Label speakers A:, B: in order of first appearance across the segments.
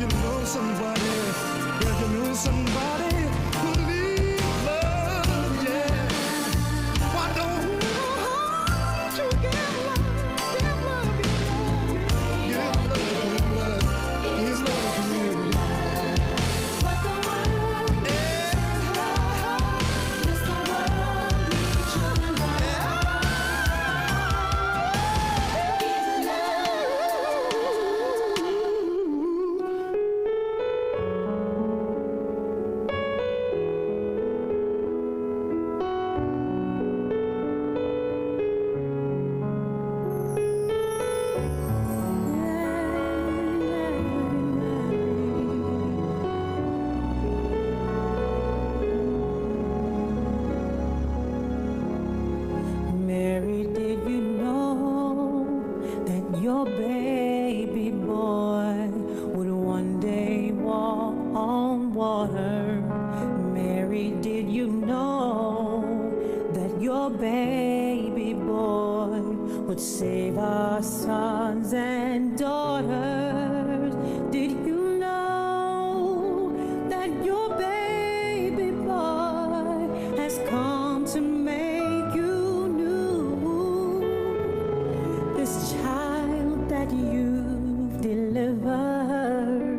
A: If you know somebody, if you know somebody who needs love, yeah. Why don't you give love, give love, give love, His love for you. What the world needs love. Yes, the world needs your love. Mary, did you know that your baby boy would one day walk on water? Mary, did you know that your baby boy would save our sons and daughters? Did you know that your baby boy has come to make you new? This child that you've delivered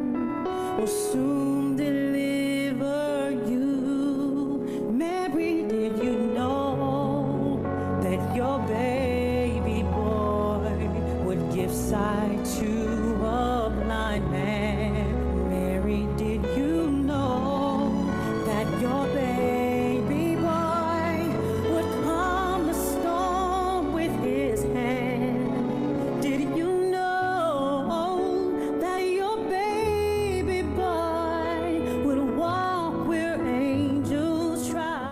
A: will soon deliver you. Mary, did you know that your baby boy would give sight to a blind man? Mary, did you know that your baby boy would calm the storm with his hand? Did you know that your baby boy would walk where angels try?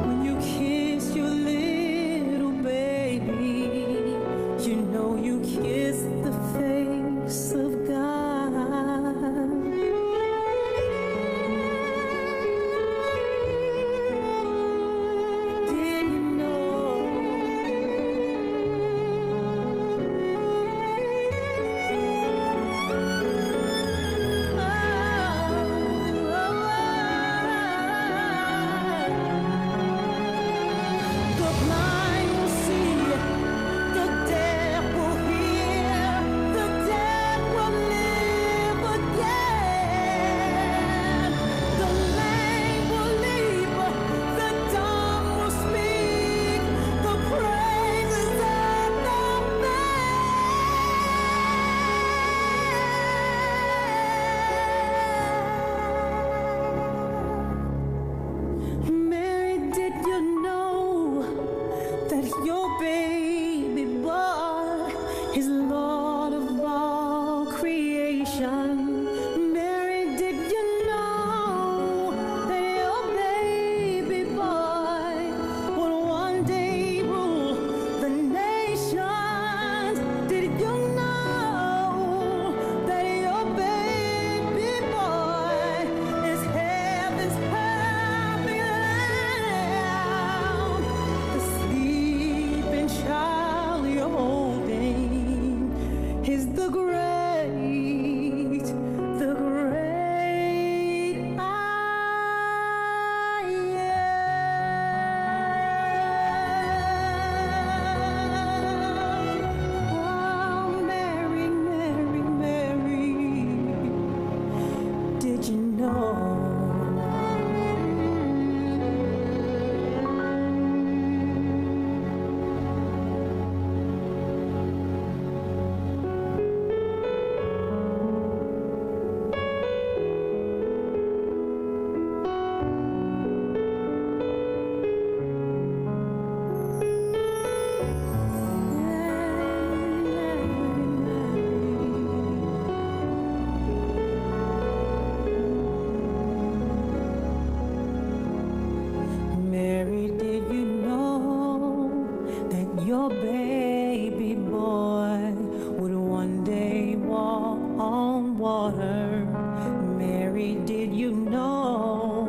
A: When you kiss your little baby, you know you kiss the face of God. Did you know? The blind will see, the deaf will hear, the dead will live again. The lame will leap, the dumb will speak, the praises of the man. Mary, did you know that your baby boy is Lord of all creation? Mary, did you know that your baby boy would one day rule the nations? Did you know that your baby boy is heaven's happy lamb? The sleeping child you're holding is the great I am. Oh, Mary, Mary, Mary, did you know? Mary, did you know that your baby boy would one day walk on water? Mary, did you know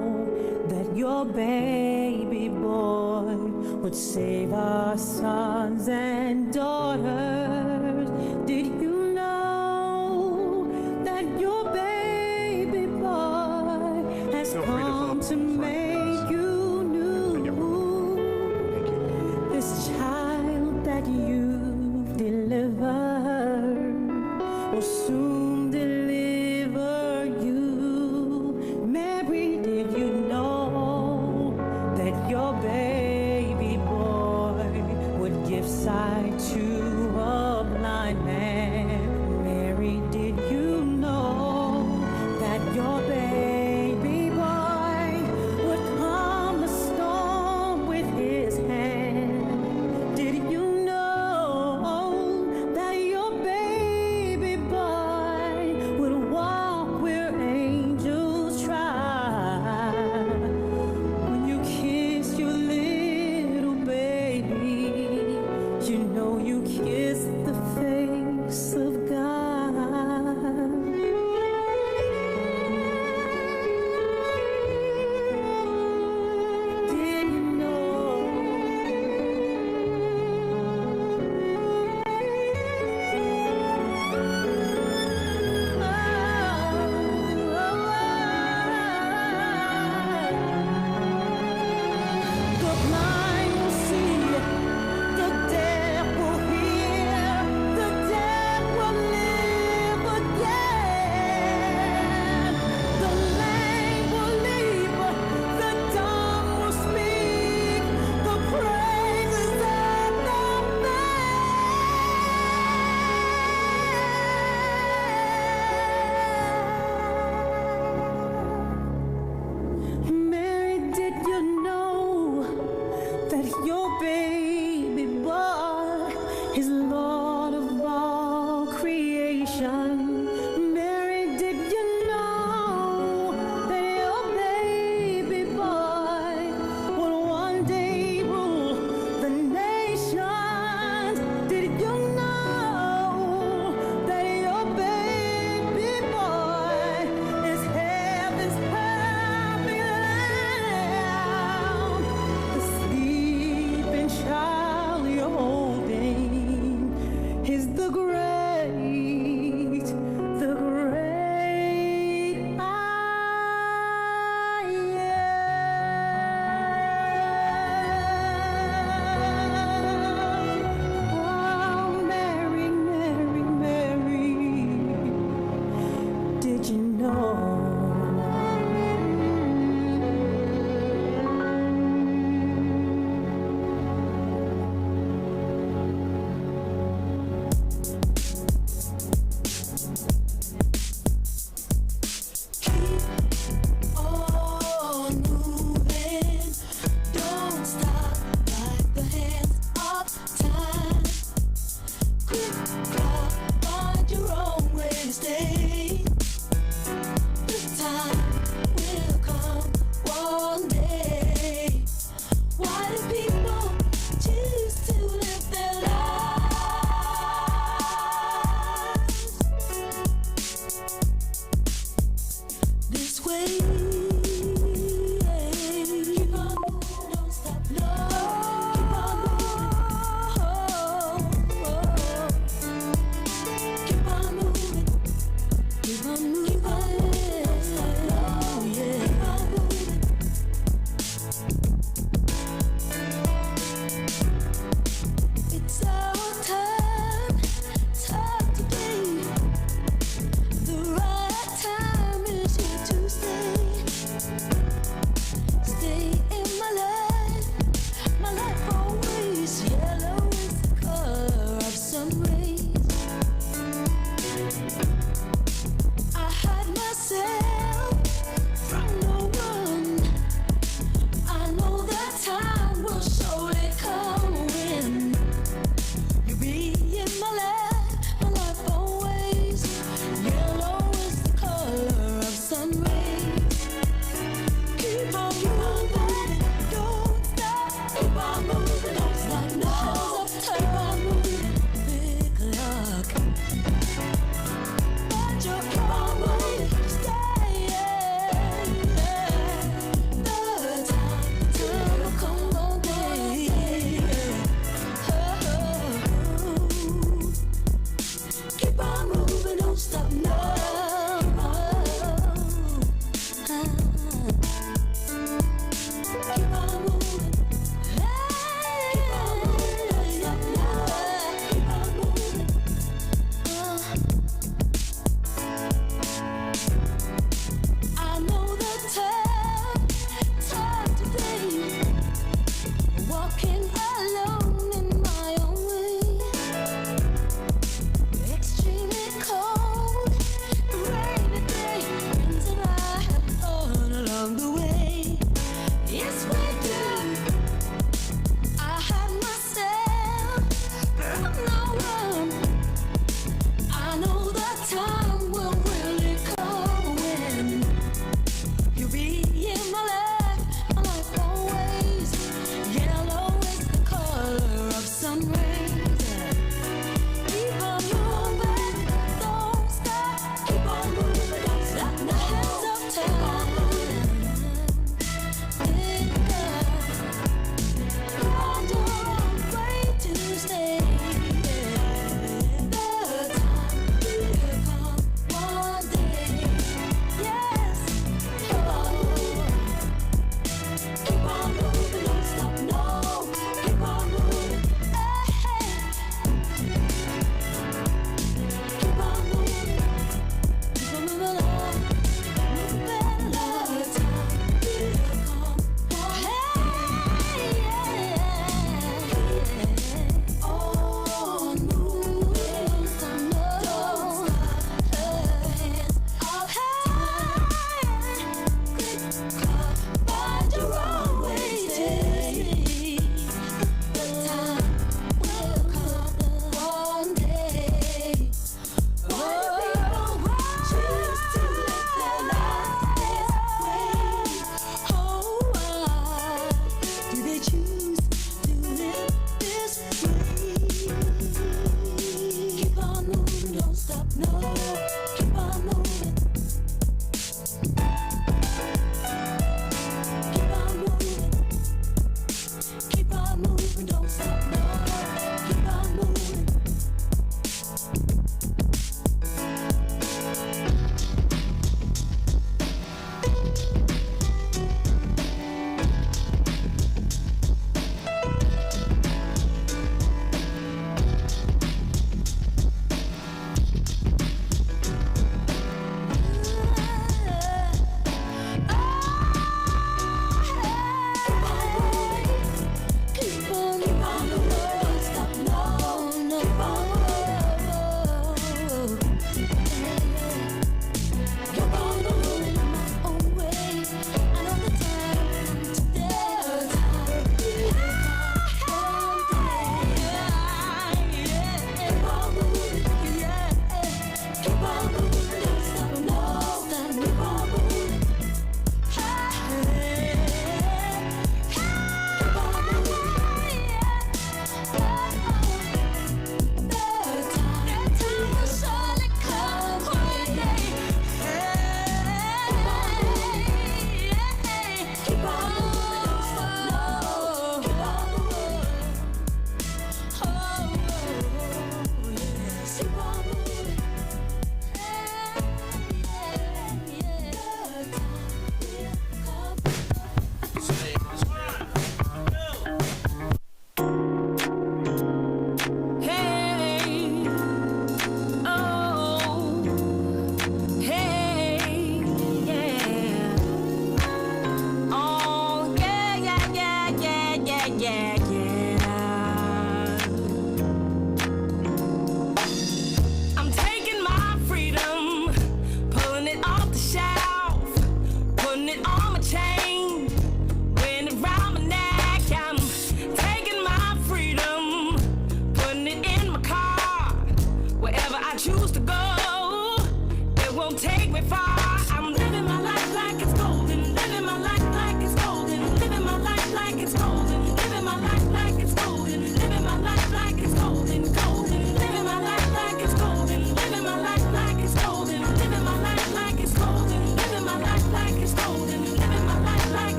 A: that your baby boy would save our
B: your sons and daughters. Did you know that your baby boy has come to make you new? This child that you've delivered will soon deliver you. Mary, did you know that your baby boy would give sight to a blind man? Mary, did you know that your baby boy would calm the storm with his hand? Did you know that your baby boy would walk where angels try? When you kiss your little baby, you know you kiss the face of God. Did you know? The blind will see, the deaf will hear.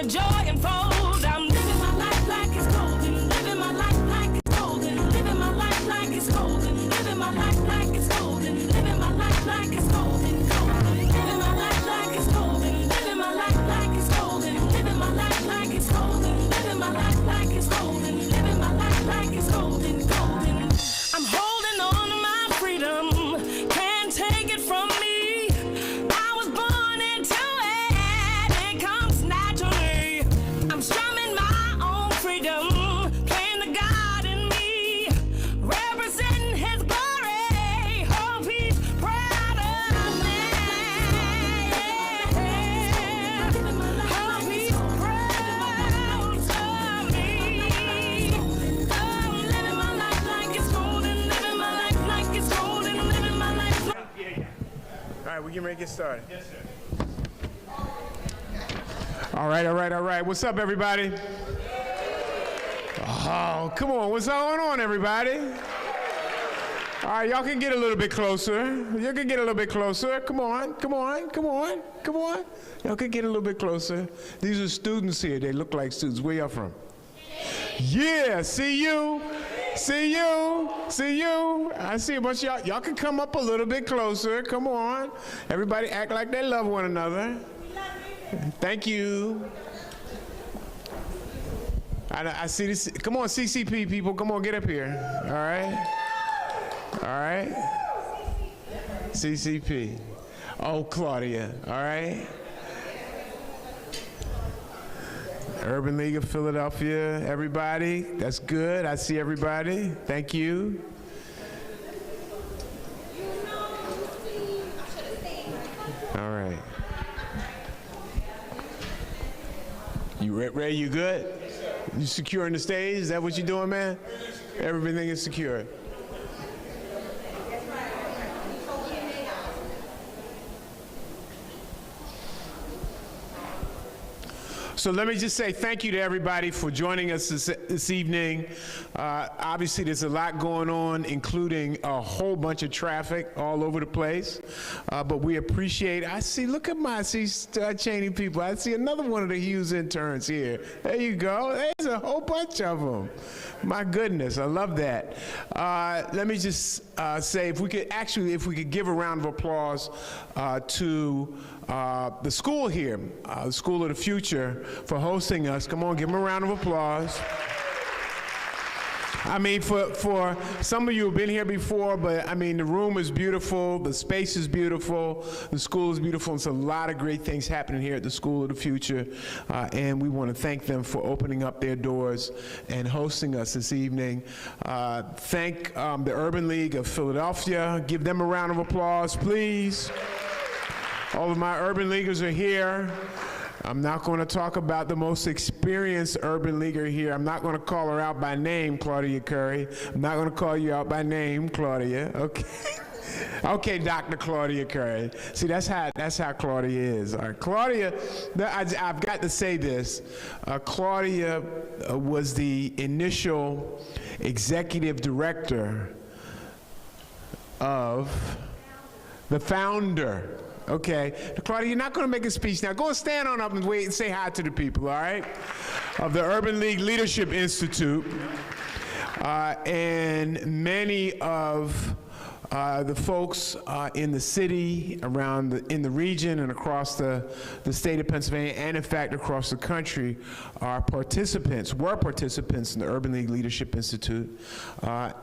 B: the joy unfold. I'm living my life like it's golden, living my life like it's golden, living my life like it's golden, living my life like it's golden, living my life like it's golden, golden, living my life like it's golden, living my life like it's golden, living my life like it's golden, living my life like it's golden, living my life like it's golden, golden. I'm holding on to my freedom, can't take it from me. I was born into it, it comes naturally. I'm strumming my own freedom, playing the God in me, representing His glory. Hope He's proud of me. Hope He's proud of me. I'm living my life like it's golden, living my life like it's golden, living my life like.
C: All right, we getting ready to get started. Yes, sir. All right. What's up, everybody? Oh, come on. What's going on, everybody? All right, y'all can get a little bit closer. You can get a little bit closer. Come on. Y'all can get a little bit closer. These are students here. They look like students. Where y'all from? Yeah, see you. I see a bunch of y'all. Y'all can come up a little bit closer. Come on. Everybody act like they love one another. Thank you. I see this. Come on, CCP people. Come on, get up here. All right. CCP. Oh, Claudia. All right. Urban League of Philadelphia, everybody. That's good. I see everybody. Thank you. All right. You ready? You good? You securing the stage? Is that what you're doing, man? Everything is secure. So let me just say thank you to everybody for joining us this evening. Obviously, there's a lot going on, including a whole bunch of traffic all over the place. But we appreciate, look at my Cheney people. I see another one of the Hughes interns here. There you go. There's a whole bunch of them. My goodness, I love that. Let me just say, if we could give a round of applause to the school here, the School of the Future, for hosting us. Come on, give them a round of applause. I mean, for some of you who've been here before, but I mean, the room is beautiful, the space is beautiful, the school is beautiful. It's a lot of great things happening here at the School of the Future, and we want to thank them for opening up their doors and hosting us this evening. Thank the Urban League of Philadelphia. Give them a round of applause, please. All of my urban leaguers are here. I'm not going to talk about the most experienced urban leaguer here. I'm not going to call her out by name, Claudia Curry. I'm not going to call you out by name, Claudia. Okay. Okay, Dr. Claudia Curry. See, that's how Claudia is. All right, Claudia, I've got to say this. Claudia was the initial executive director of the founder. Okay, Claudia, you're not going to make a speech now. Go and stand on up and wait and say hi to the people, all right? Of the Urban League Leadership Institute. And many of the folks in the city, in the region, and across the state of Pennsylvania, and in fact across the country, were participants in the Urban League Leadership Institute,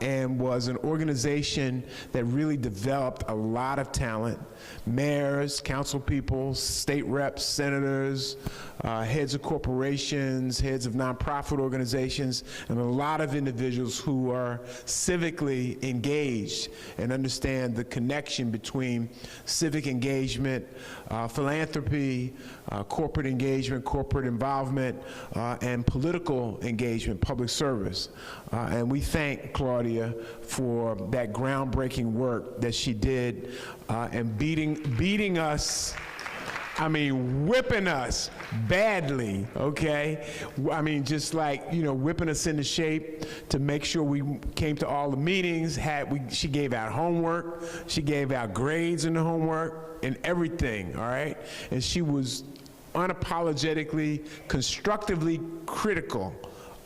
C: and was an organization that really developed a lot of talent. Mayors, council people, state reps, senators, heads of corporations, heads of nonprofit organizations, and a lot of individuals who are civically engaged and understand the connection between civic engagement, philanthropy, corporate engagement, corporate involvement, and political engagement, public service. And we thank Claudia for that groundbreaking work that she did, and beating us, I mean, whipping us badly, okay? I mean, just like, you know, whipping us into shape to make sure we came to all the meetings. She gave out homework. She gave out grades in the homework and everything, all right? And she was unapologetically, constructively critical,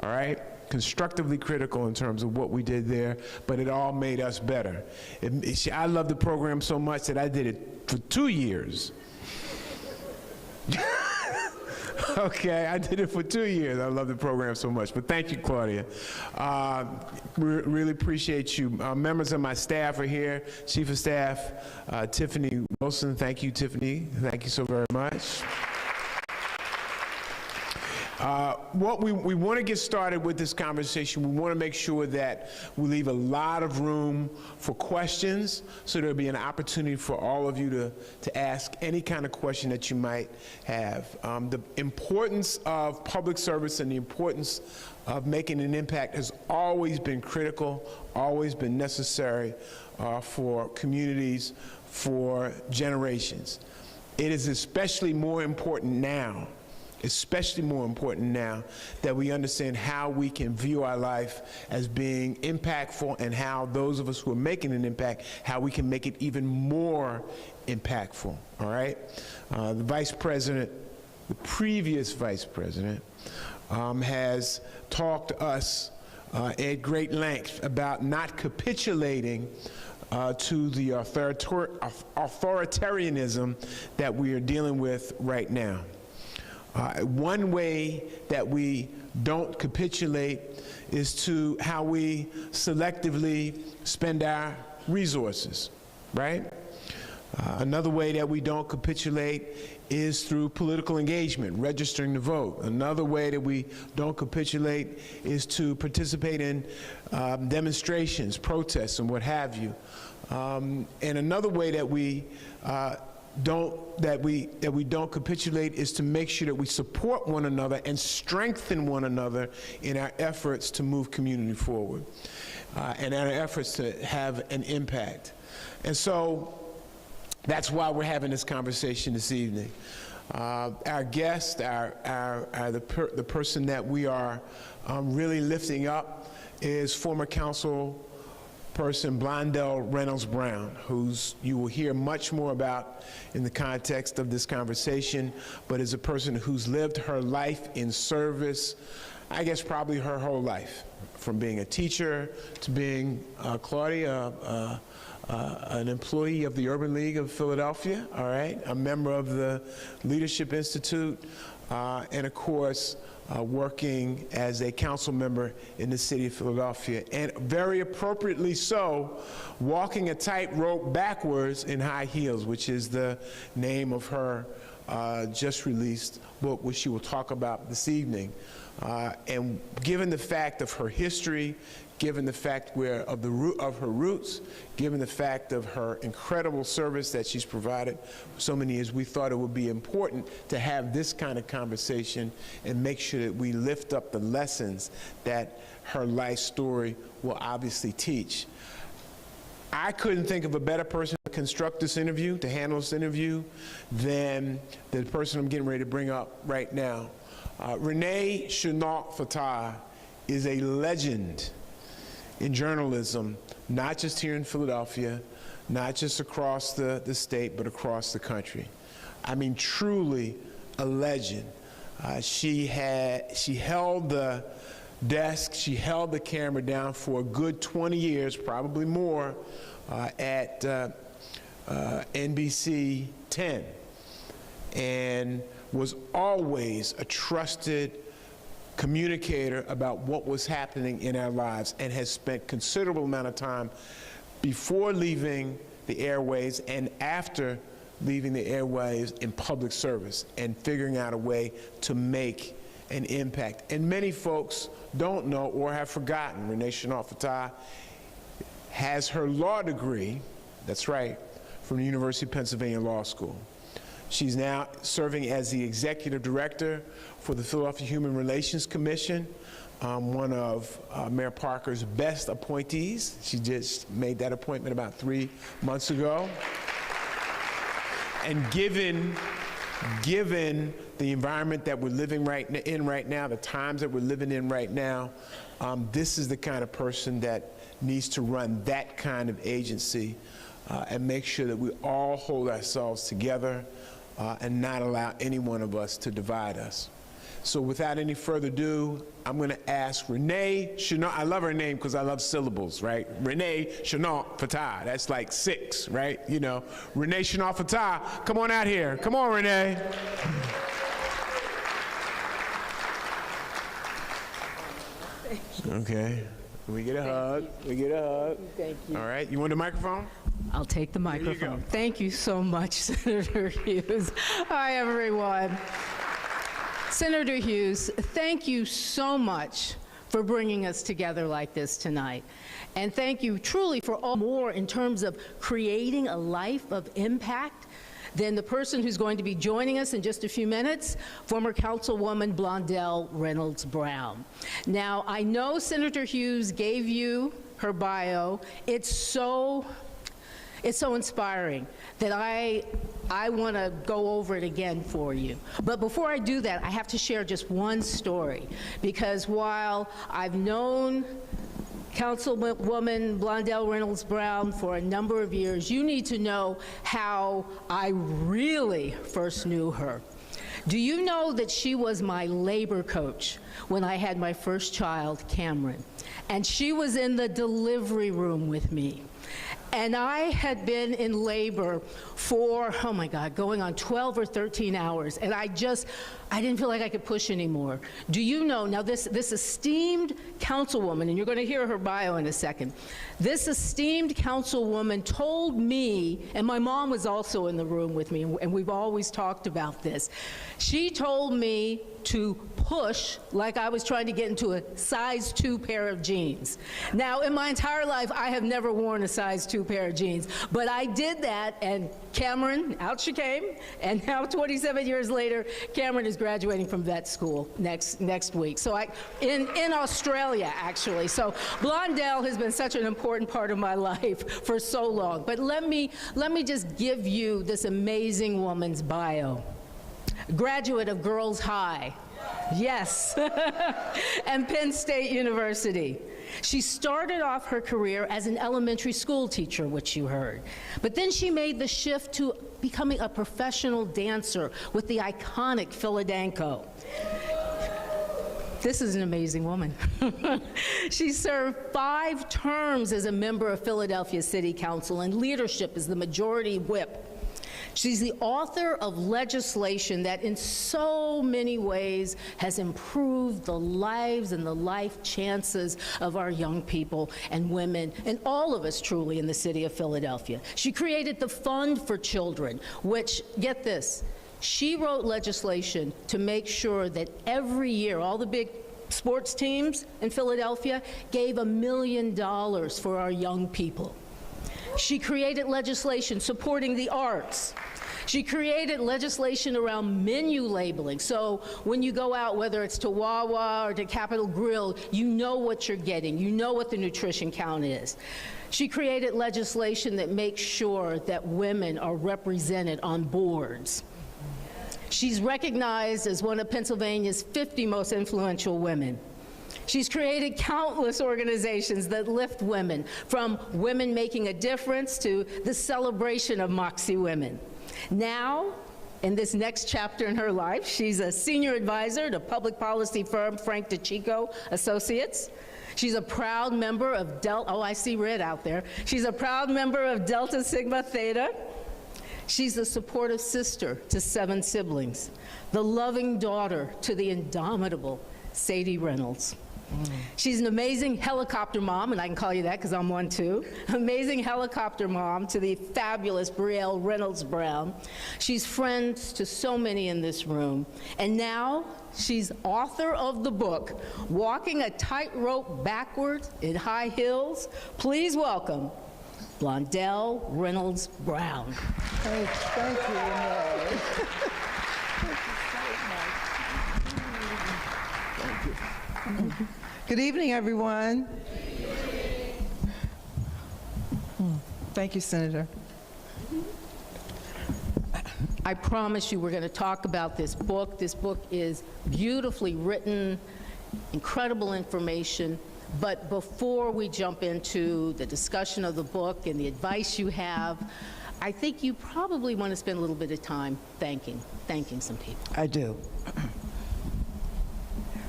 C: all right? Constructively critical in terms of what we did there, but it all made us better. I love the program so much that I did it for 2 years. Okay, I did it for 2 years. I love the program so much. But thank you, Claudia. Really appreciate you. Members of my staff are here. Chief of Staff Tiffany Wilson. Thank you, Tiffany. Thank you so very much. What we want to get started with this conversation. We want to make sure that we leave a lot of room for questions, so there'll be an opportunity for all of you to ask any kind of question that you might have. The importance of public service and the importance of making an impact has always been critical, always been necessary for communities for generations. It is especially more important now that we understand how we can view our life as being impactful, and how those of us who are making an impact, how we can make it even more impactful, all right? The previous vice president, has talked to us at great length about not capitulating to the authoritarianism that we are dealing with right now. One way that we don't capitulate is to how we selectively spend our resources, right? Another way that we don't capitulate is through political engagement, registering to vote. Another way that we don't capitulate is to participate in demonstrations, protests, and what have you. And another way that we don't capitulate is to make sure that we support one another and strengthen one another in our efforts to move community forward, and our efforts to have an impact. And so that's why we're having this conversation this evening. Our guest, the person that we are really lifting up is former Councilperson Blondell Reynolds-Brown, who's you will hear much more about in the context of this conversation, but is a person who's lived her life in service, I guess probably her whole life, from being a teacher to being, Claudia, an employee of the Urban League of Philadelphia, all right, a member of the Leadership Institute, and of course, working as a council member in the city of Philadelphia, and very appropriately so, walking a tightrope backwards in high heels, which is the name of her just released book, which she will talk about this evening. And given the fact of her history, given the fact of her roots, given the fact of her incredible service that she's provided for so many years, we thought it would be important to have this kind of conversation and make sure that we lift up the lessons that her life story will obviously teach. I couldn't think of a better person to construct this interview, to handle this interview, than the person I'm getting ready to bring up right now. Renee Chenault-Fatah is a legend in journalism, not just here in Philadelphia, not just across the state, but across the country. I mean, truly a legend. She held the desk, she held the camera down for a good 20 years, probably more, at NBC 10, and was always a trusted communicator about what was happening in our lives, and has spent considerable amount of time before leaving the airways and after leaving the airways in public service and figuring out a way to make an impact. And many folks don't know or have forgotten Renee Chenault-Fatah has her law degree, that's right, from the University of Pennsylvania Law School. She's now serving as the executive director for the Philadelphia Human Relations Commission, one of Mayor Parker's best appointees. She just made that appointment about 3 months ago. And given the environment that we're living in right now, the times that we're living in right now, this is the kind of person that needs to run that kind of agency and make sure that we all hold ourselves together and not allow any one of us to divide us. So without any further ado, I'm going to ask Renee Chenault. I love her name because I love syllables, right? Renee Chenault Fatah. That's like 6, right? You know, Renee Chenault Fatah, come on out here. Come on, Renee. Okay. We get a hug. We get a hug.
D: Thank you.
C: All right. You want the microphone?
D: I'll take the
C: you
D: microphone.
C: go.
D: Thank you so much, Senator Hughes. Hi, everyone. Senator Hughes, thank you so much for bringing us together like this tonight. And thank you truly for all more in terms of creating a life of impact than the person who's going to be joining us in just a few minutes, former Councilwoman Blondell Reynolds-Brown. Now, I know Senator Hughes gave you her bio. It's so inspiring that I want to go over it again for you. But before I do that, I have to share just one story, because while I've known Councilwoman Blondell Reynolds-Brown for a number of years, you need to know how I really first knew her. Do you know that she was my labor coach when I had my first child, Cameron? And she was in the delivery room with me. And I had been in labor for, oh my God, going on 12 or 13 hours. And I didn't feel like I could push anymore. Do you know, now this esteemed councilwoman, and you're going to hear her bio in a second, this esteemed councilwoman told me, and my mom was also in the room with me, and we've always talked about this. She told me to push like I was trying to get into a size 2 pair of jeans. Now, in my entire life, I have never worn a size 2 pair of jeans, but I did that, and Cameron, out she came, and now 27 years later, Cameron is graduating from vet school next week. So in Australia, actually. So Blondell has been such an important part of my life for so long. But let me just give you this amazing woman's bio. Graduate of Girls High, yes, and Penn State University. She started off her career as an elementary school teacher, which you heard, but then she made the shift to becoming a professional dancer with the iconic Philadanco. This is an amazing woman. She served 5 terms as a member of Philadelphia City Council and leadership as the majority whip. She's the author of legislation that in so many ways has improved the lives and the life chances of our young people and women, and all of us truly in the city of Philadelphia. She created the Fund for Children, which, get this, she wrote legislation to make sure that every year all the big sports teams in Philadelphia gave $1 million for our young people. She created legislation supporting the arts. She created legislation around menu labeling. So when you go out, whether it's to Wawa or to Capitol Grill, you know what you're getting. You know what the nutrition count is. She created legislation that makes sure that women are represented on boards. She's recognized as one of Pennsylvania's 50 most influential women. She's created countless organizations that lift women, from Women Making a Difference to the celebration of Moxie Women. Now, in this next chapter in her life, she's a senior advisor to public policy firm Frank DeCicco Associates. She's a proud member of I see red out there. She's a proud member of Delta Sigma Theta. She's the supportive sister to 7 siblings, the loving daughter to the indomitable Sadie Reynolds. She's an amazing helicopter mom, and I can call you that because I'm one too. Amazing helicopter mom to the fabulous Brielle Reynolds-Brown. She's friends to so many in this room. And now she's author of the book, Walking a Tightrope Backwards in High Heels. Please welcome Blondell Reynolds-Brown.
E: Thank you, Renee. Good evening, everyone. Thank you, Senator.
D: I promise you we're going to talk about this book. This book is beautifully written, incredible information. But before we jump into the discussion of the book and the advice you have, I think you probably want to spend a little bit of time thanking some people.
E: I do.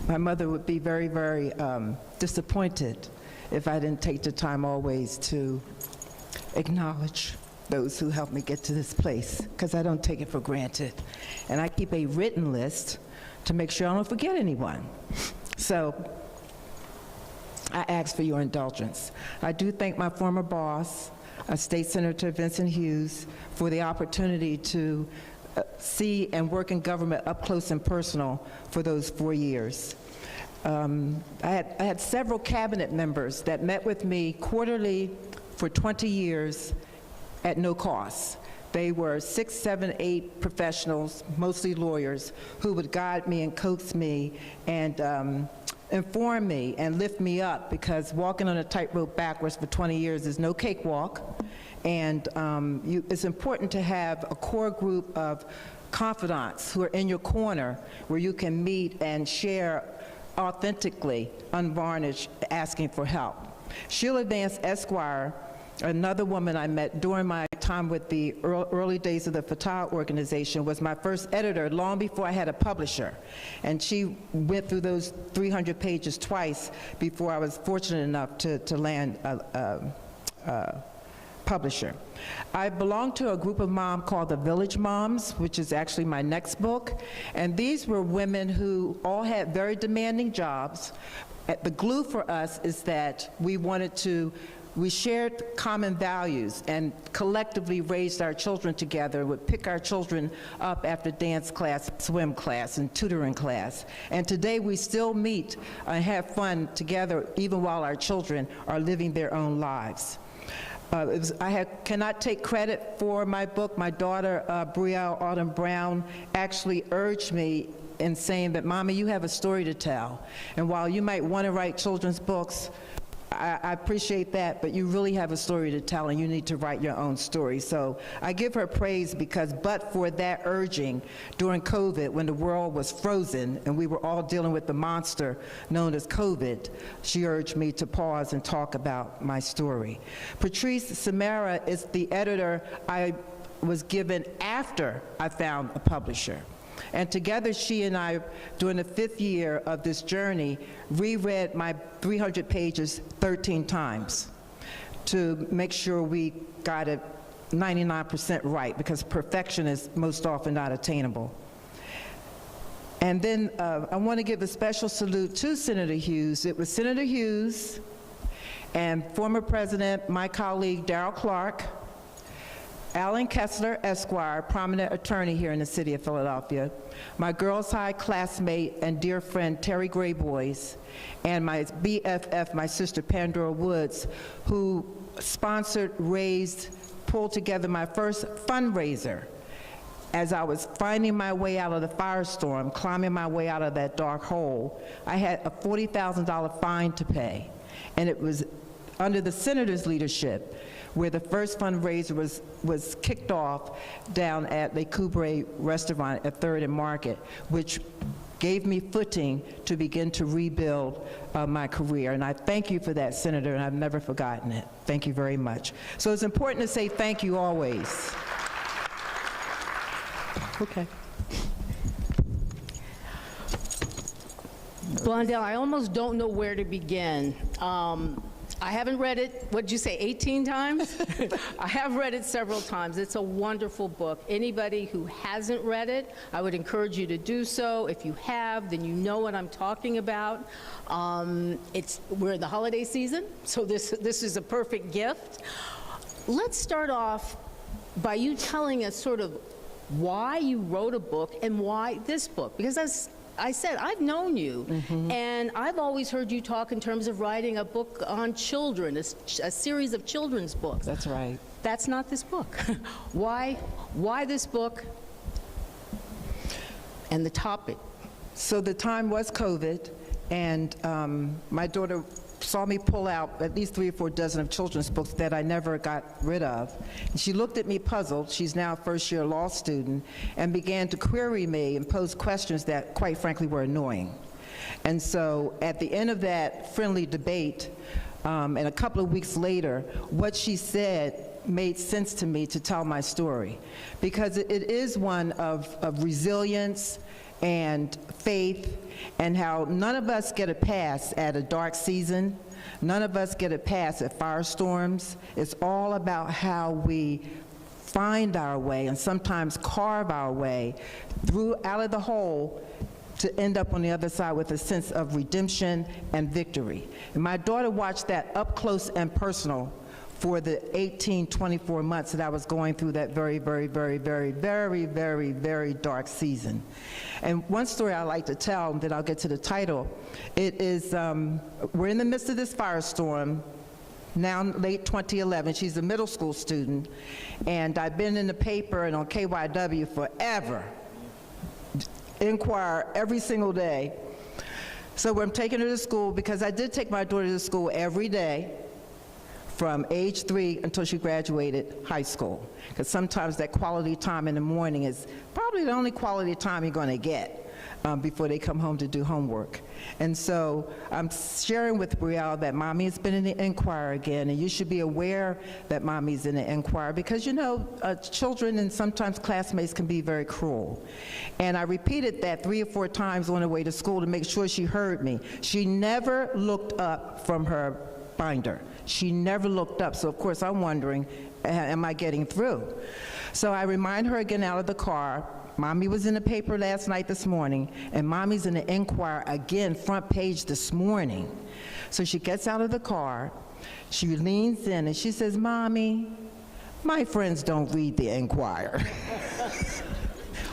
E: My mother would be very, very disappointed if I didn't take the time always to acknowledge those who helped me get to this place, because I don't take it for granted. And I keep a written list to make sure I don't forget anyone. So I ask for your indulgence. I do thank my former boss, State Senator Vincent Hughes, for the opportunity to see and work in government up close and personal for those 4 years. I had several cabinet members that met with me quarterly for 20 years at no cost. They were 6, 7, 8 professionals, mostly lawyers, who would guide me and coax me and inform me and lift me up, because walking on a tightrope backwards for 20 years is no cakewalk. And it's important to have a core group of confidants who are in your corner where you can meet and share authentically, unvarnished, asking for help. Sheila Vance Esquire, another woman I met during my time with the early days of the Fatah organization, was my first editor long before I had a publisher. And she went through those 300 pages twice before I was fortunate enough to land a publisher. I belong to a group of moms called the Village Moms, which is actually my next book. And these were women who all had very demanding jobs. The glue for us is that we shared common values and collectively raised our children together, would pick our children up after dance class, swim class, and tutoring class. And today we still meet and have fun together even while our children are living their own lives. I cannot take credit for my book. My daughter, Brielle Autumn Brown, actually urged me in saying that, Mommy, you have a story to tell. And while you might want to write children's books, I appreciate that, but you really have a story to tell, and you need to write your own story. So I give her praise, because but for that urging during COVID, when the world was frozen and we were all dealing with the monster known as COVID, she urged me to pause and talk about my story. Patrice Samara is the editor I was given after I found a publisher. And together, she and I, during the 5th year of this journey, reread my 300 pages 13 times to make sure we got it 99% right, because perfection is most often not attainable. And then I want to give a special salute to Senator Hughes. It was Senator Hughes and former President, my colleague, Darrell Clark, Alan Kessler, Esquire, prominent attorney here in the city of Philadelphia, my Girls High classmate and dear friend, Terry Grayboys, and my BFF, my sister, Pandora Woods, who sponsored, raised, pulled together my first fundraiser as I was finding my way out of the firestorm, climbing my way out of that dark hole. I had a $40,000 fine to pay, and it was under the senator's leadership where the first fundraiser was kicked off down at Le Coubre restaurant at 3rd and Market, which gave me footing to begin to rebuild my career. And I thank you for that, Senator, and I've never forgotten it. Thank you very much. So it's important to say thank you always. Okay.
D: Blondell, I almost don't know where to begin. I haven't read it, what'd you say, 18 times? I have read it several times. It's a wonderful book. Anybody who hasn't read it, I would encourage you to do so. If you have, then you know what I'm talking about. We're in the holiday season, so this is a perfect gift. Let's start off by you telling us sort of why you wrote a book and why this book, because as I said, I've known you, and I've always heard you talk in terms of writing a book on children, a series of children's books.
E: That's right.
D: That's not this book. Why this book and the topic?
E: So the time was COVID, and my daughter saw me pull out at least 3 or 4 dozen of children's books that I never got rid of. And she looked at me puzzled. She's now a first-year law student, and began to query me and pose questions that, quite frankly, were annoying. And so at the end of that friendly debate, and a couple of weeks later, what she said made sense to me to tell my story, because it is one of resilience and faith, and how none of us get a pass at a dark season. None of us get a pass at firestorms. It's all about how we find our way and sometimes carve our way through out of the hole to end up on the other side with a sense of redemption and victory. And my daughter watched that up close and personal for the 24 months that I was going through that very, very, very, very, very, very, very dark season. And one story I like to tell, then I'll get to the title, it is, we're in the midst of this firestorm, now late 2011. She's a middle school student, and I've been in the paper and on KYW forever, Inquirer every single day. So I'm taking her to school, because I did take my daughter to school every day from age 3 until she graduated high school, because sometimes that quality time in the morning is probably the only quality time you're going to get before they come home to do homework. And so I'm sharing with Brielle that Mommy has been in the Inquirer again, and you should be aware that Mommy's in the Inquirer, because, you know, children and sometimes classmates can be very cruel. And I repeated that 3 or 4 times on the way to school to make sure she heard me. She never looked up from her binder. She never looked up, so of course I'm wondering, am I getting through? So I remind her again out of the car. Mommy was in the paper last night, this morning, and Mommy's in the Inquirer again, front page this morning. So she gets out of the car, she leans in, and she says, Mommy, my friends don't read the Inquirer.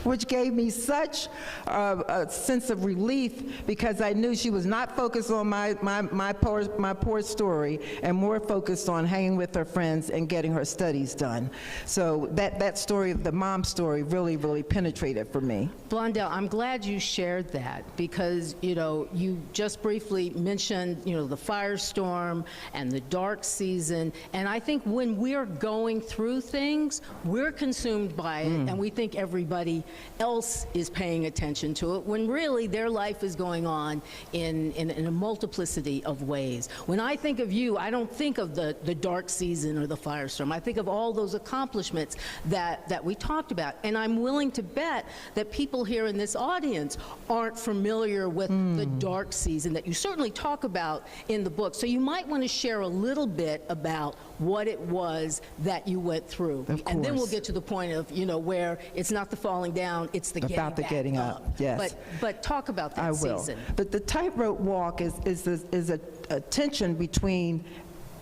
E: Which gave me such a sense of relief, because I knew she was not focused on my poor story, and more focused on hanging with her friends and getting her studies done. So that story, the mom story, really, really penetrated for me.
D: Blondell, I'm glad you shared that, because, you know, you just briefly mentioned, you know, the firestorm and the dark season, and I think when we're going through things, we're consumed by it, and we think everybody else is paying attention to it, when really their life is going on in a multiplicity of ways. When I think of you, I don't think of the dark season or the firestorm. I think of all those accomplishments that we talked about. And I'm willing to bet that people here in this audience aren't familiar with the dark season that you certainly talk about in the book. So you might want to share a little bit about what it was that you went through. And then we'll get to the point of, you know, where it's not the falling down, it's the getting back up.
E: Yes.
D: But talk about that season.
E: But the tightrope walk is a tension between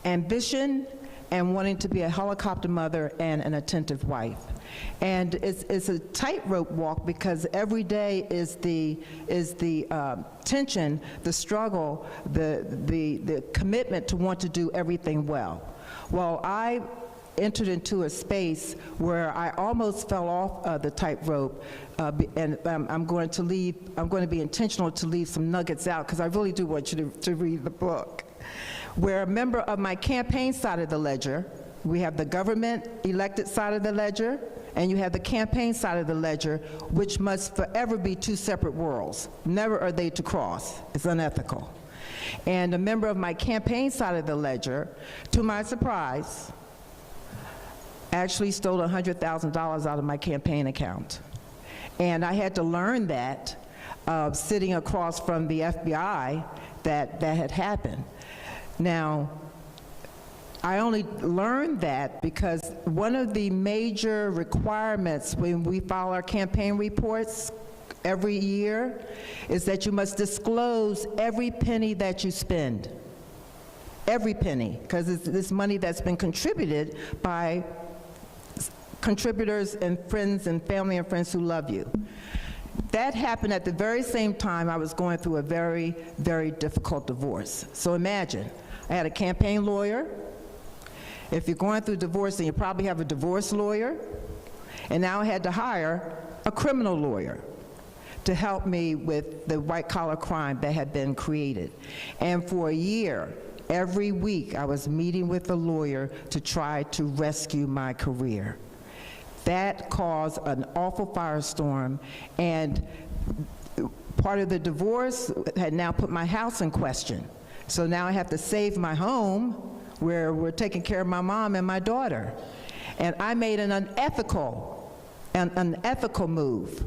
E: ambition and wanting to be a helicopter mother and an attentive wife. And it's a tightrope walk, because every day is the tension, the struggle, the commitment to want to do everything well. Well, I entered into a space where I almost fell off the tightrope, and I'm going to be intentional to leave some nuggets out, because I really do want you to read the book. Where a member of my campaign side of the ledger, we have the government elected side of the ledger, and you have the campaign side of the ledger, which must forever be 2 separate worlds. Never are they to cross. It's unethical. And a member of my campaign side of the ledger, to my surprise, actually stole $100,000 out of my campaign account. And I had to learn that sitting across from the FBI that had happened. Now, I only learned that because one of the major requirements when we file our campaign reports every year is that you must disclose every penny that you spend. Every penny, because it's this money that's been contributed by contributors and friends and family and friends who love you. That happened at the very same time I was going through a very, very difficult divorce. So imagine, I had a campaign lawyer. If you're going through divorce, then you probably have a divorce lawyer. And now I had to hire a criminal lawyer to help me with the white-collar crime that had been created. And for a year, every week, I was meeting with a lawyer to try to rescue my career. That caused an awful firestorm, and part of the divorce had now put my house in question. So now I have to save my home where we're taking care of my mom and my daughter. And I made an unethical move.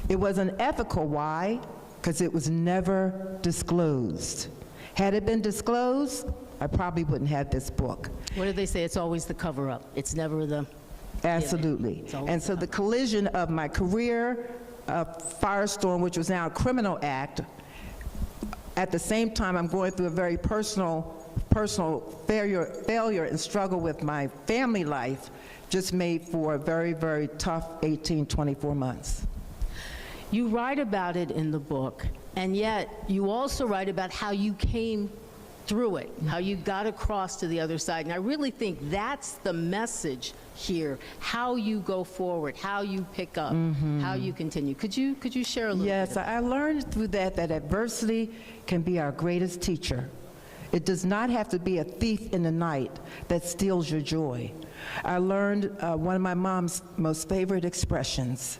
E: It was unethical, why? Because it was never disclosed. Had it been disclosed, I probably wouldn't have this book.
D: What do they say? It's always the cover-up. It's never the...
E: Absolutely. And so the collision of my career, Firestorm, which was now a criminal act, at the same time I'm going through a very personal failure and struggle with my family life, just made for a very, very tough 24 months.
D: You write about it in the book, and yet you also write about how you came through it, how you got across to the other side. And I really think that's the message here, how you go forward, how you pick up, how you continue. Could you share a little bit?
E: Yes, I learned through that adversity can be our greatest teacher. It does not have to be a thief in the night that steals your joy. I learned one of my mom's most favorite expressions: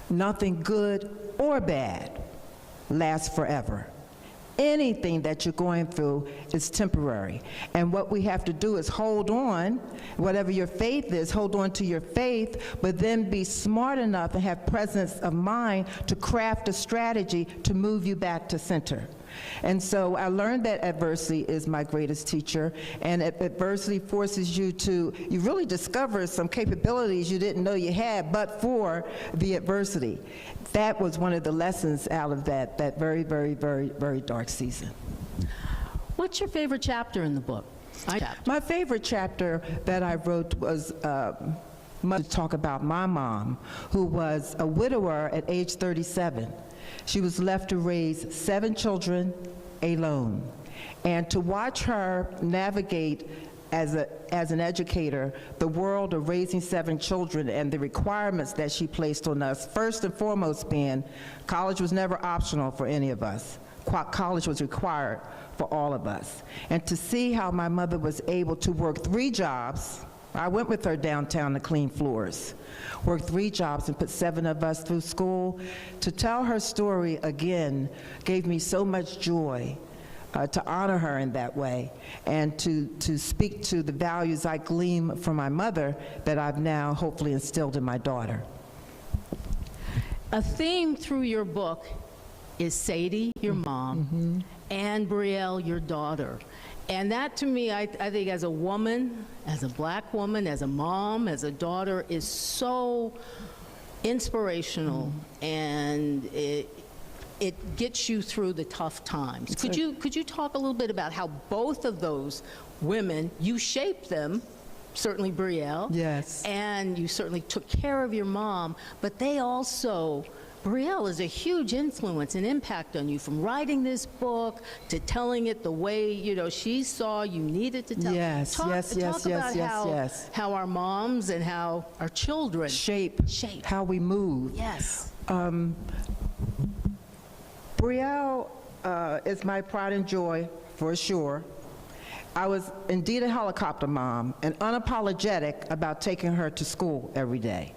E: nothing good or bad lasts forever. Anything that you're going through is temporary. And what we have to do is hold on, whatever your faith is, hold on to your faith, but then be smart enough and have presence of mind to craft a strategy to move you back to center. And so I learned that adversity is my greatest teacher, and adversity forces you to, you really discover some capabilities you didn't know you had, but for the adversity. That was one of the lessons out of that very, very, very, very dark season.
D: What's your favorite chapter in the book?
E: My favorite chapter that I wrote was to talk about my mom, who was a widower at age 37. She was left to raise 7 children alone. And to watch her navigate as an educator the world of raising 7 children and the requirements that she placed on us, first and foremost being college was never optional for any of us. College was required for all of us. And to see how my mother was able to work 3 jobs, I went with her downtown to clean floors, worked 3 jobs and put 7 of us through school. To tell her story again gave me so much joy, to honor her in that way, and to speak to the values I glean from my mother that I've now hopefully instilled in my daughter.
D: A theme through your book is Sadie, your mom, and Brielle, your daughter. And that, to me, I think as a woman, as a black woman, as a mom, as a daughter, is so inspirational, and it gets you through the tough times. Could you talk a little bit about how both of those women, you shaped them, certainly Brielle.
E: Yes.
D: And you certainly took care of your mom, but they also, Brielle is a huge influence and impact on you, from writing this book to telling it the way, she saw you needed to tell.
E: Yes,
D: Talk about how our moms and how our children
E: shape how we move.
D: Yes.
E: Brielle is my pride and joy, for sure. I was indeed a helicopter mom and unapologetic about taking her to school every day.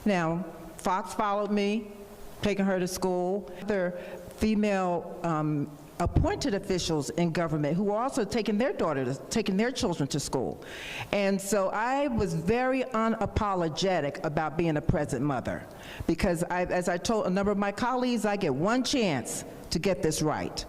E: Now, Fox followed me, taking her to school. Other female appointed officials in government who were also taking their children to school. And so I was very unapologetic about being a present mother, because as I told a number of my colleagues, I get one chance to get this right.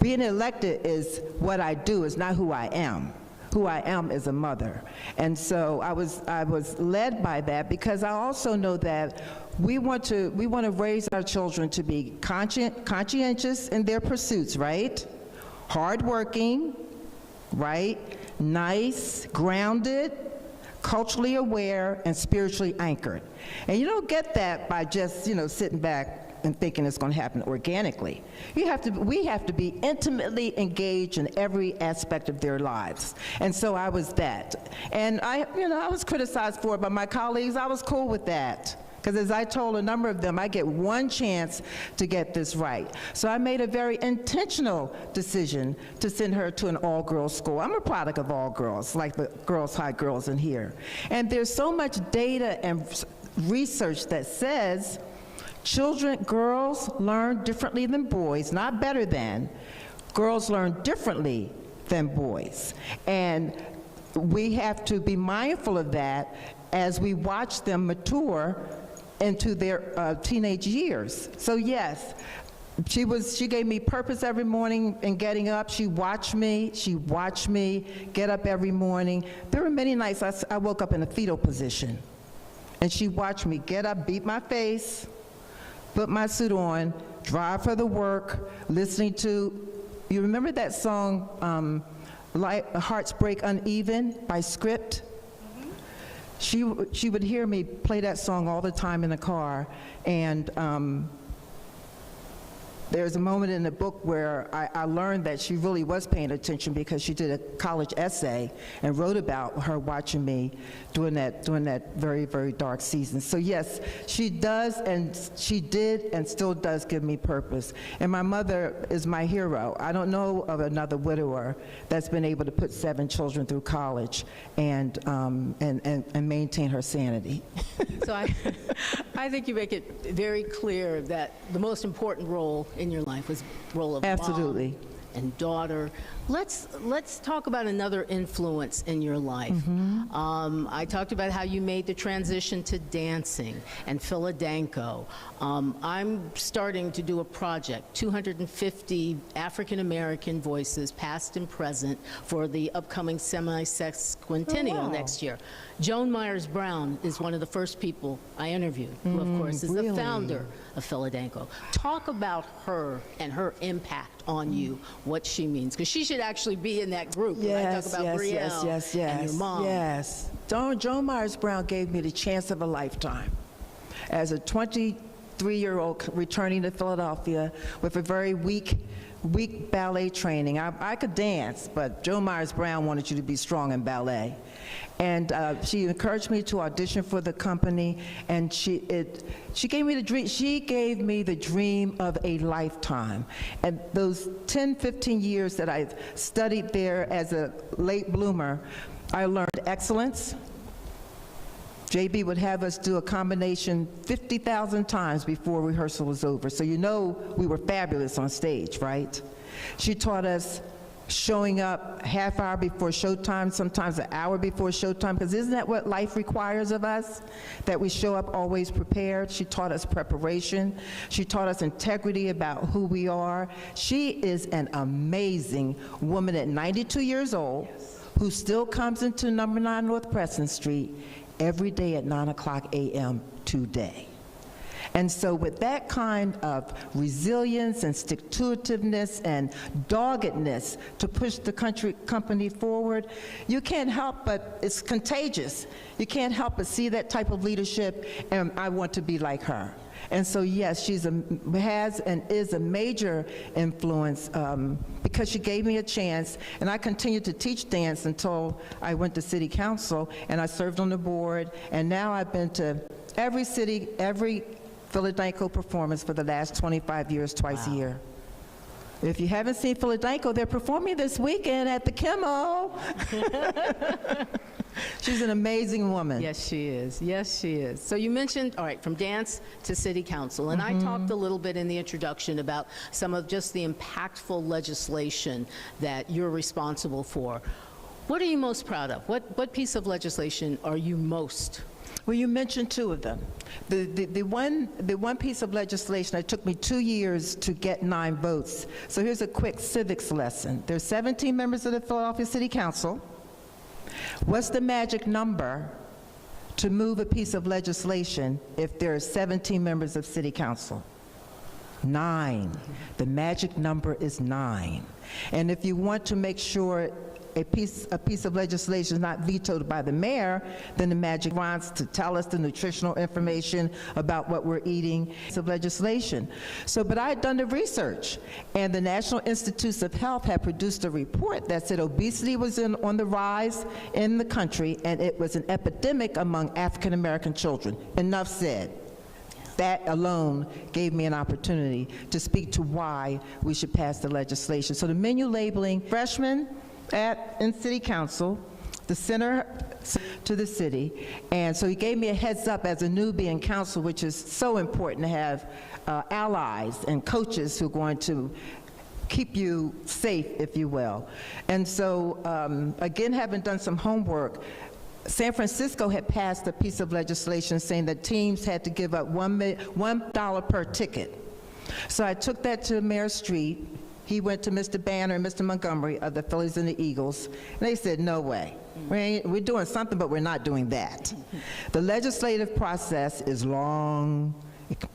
E: Being elected is what I do, is not who I am. Who I am is a mother. And so I was led by that, because I also know that we want to raise our children to be conscientious in their pursuits, right? Hardworking, right? Nice, grounded, culturally aware, and spiritually anchored. And you don't get that by just, sitting back and thinking it's going to happen organically. We have to be intimately engaged in every aspect of their lives. And so I was that. And I was criticized for it by my colleagues. I was cool with that, because as I told a number of them, I get one chance to get this right. So I made a very intentional decision to send her to an all-girls school. I'm a product of all girls, like the Girls High girls in here. And there's so much data and research that says girls learn differently than boys, not better than. Girls learn differently than boys. And we have to be mindful of that as we watch them mature into their teenage years. So yes, she gave me purpose every morning in getting up. She watched me get up every morning. There were many nights I woke up in a fetal position, and she watched me get up, beat my face, put my suit on, drive for the work, listening to, you remember that song, Hearts Break Uneven by Script? She would hear me play that song all the time in the car, and there's a moment in the book where I learned that she really was paying attention, because she did a college essay and wrote about her watching me during that very, very dark season. So yes, she does, and she did and still does give me purpose. And my mother is my hero. I don't know of another widower that's been able to put 7 children through college and maintain her sanity.
D: So I think you make it very clear that the most important role in your life was role of
E: Absolutely.
D: mom and daughter. Let's talk about another influence in your life. I talked about how you made the transition to dancing and Philadanco. I'm starting to do a project, 250 African-American voices, past and present, for the upcoming semi-sexquentennial next year. Joan Myers-Brown is one of the first people I interviewed, who of course is the founder of Philadanco. Talk about her and her impact on you, what she means, because she should actually be in that group. When I talk about Brielle and your mom.
E: Yes. Joan Myers-Brown gave me the chance of a lifetime. As a 23-year-old returning to Philadelphia with a very weak ballet training. I could dance, but Joan Myers-Brown wanted you to be strong in ballet. And she encouraged me to audition for the company, and she gave me the dream. She gave me the dream of a lifetime. And those 10, 15 years that I studied there as a late bloomer, I learned excellence. JB would have us do a combination 50,000 times before rehearsal was over. So you know we were fabulous on stage, right? She taught us showing up half hour before showtime, sometimes an hour before showtime, because isn't that what life requires of us? That we show up always prepared. She taught us preparation. She taught us integrity about who we are. She is an amazing woman at 92 years old, who still comes into number 9 North Preston Street every day at 9:00 a.m. today. And so with that kind of resilience and stick-to-itiveness and doggedness to push the company forward, you can't help but, it's contagious. You can't help but see that type of leadership, and I want to be like her. And so yes, she has and is a major influence because she gave me a chance, and I continued to teach dance until I went to city council, and I served on the board, and now I've been to every Philadanco performance for the last 25 years, twice a year. If you haven't seen Philadanco, they're performing this weekend at the Kimmel. She's an amazing woman.
D: Yes, she is. Yes, she is. So you mentioned, all right, from dance to city council, and I talked a little bit in the introduction about some of just the impactful legislation that you're responsible for. What are you most proud of? What piece of legislation are you most?
E: Well, you mentioned 2 of them. The one piece of legislation, it took me 2 years to get 9 votes. So here's a quick civics lesson. There's 17 members of the Philadelphia City Council. What's the magic number to move a piece of legislation if there are 17 members of City Council? 9. The magic number is 9. And if you want to make sure a piece of legislation is not vetoed by the mayor, then the magic wants to tell us the nutritional information about what we're eating. Piece of legislation. So, but I had done the research, and the National Institutes of Health had produced a report that said obesity was on the rise in the country, and it was an epidemic among African American children. Enough said. That alone gave me an opportunity to speak to why we should pass the legislation. So the menu labeling, freshmen in City Council, the center to the city, and so he gave me a heads up as a newbie in council, which is so important to have allies and coaches who are going to keep you safe, if you will. And so, again, having done some homework, San Francisco had passed a piece of legislation saying that teams had to give up $1 per ticket. So I took that to Mayor Street. He went to Mr. Banner and Mr. Montgomery of the Phillies and the Eagles, and they said, no way. We're doing something, but we're not doing that. The legislative process is long,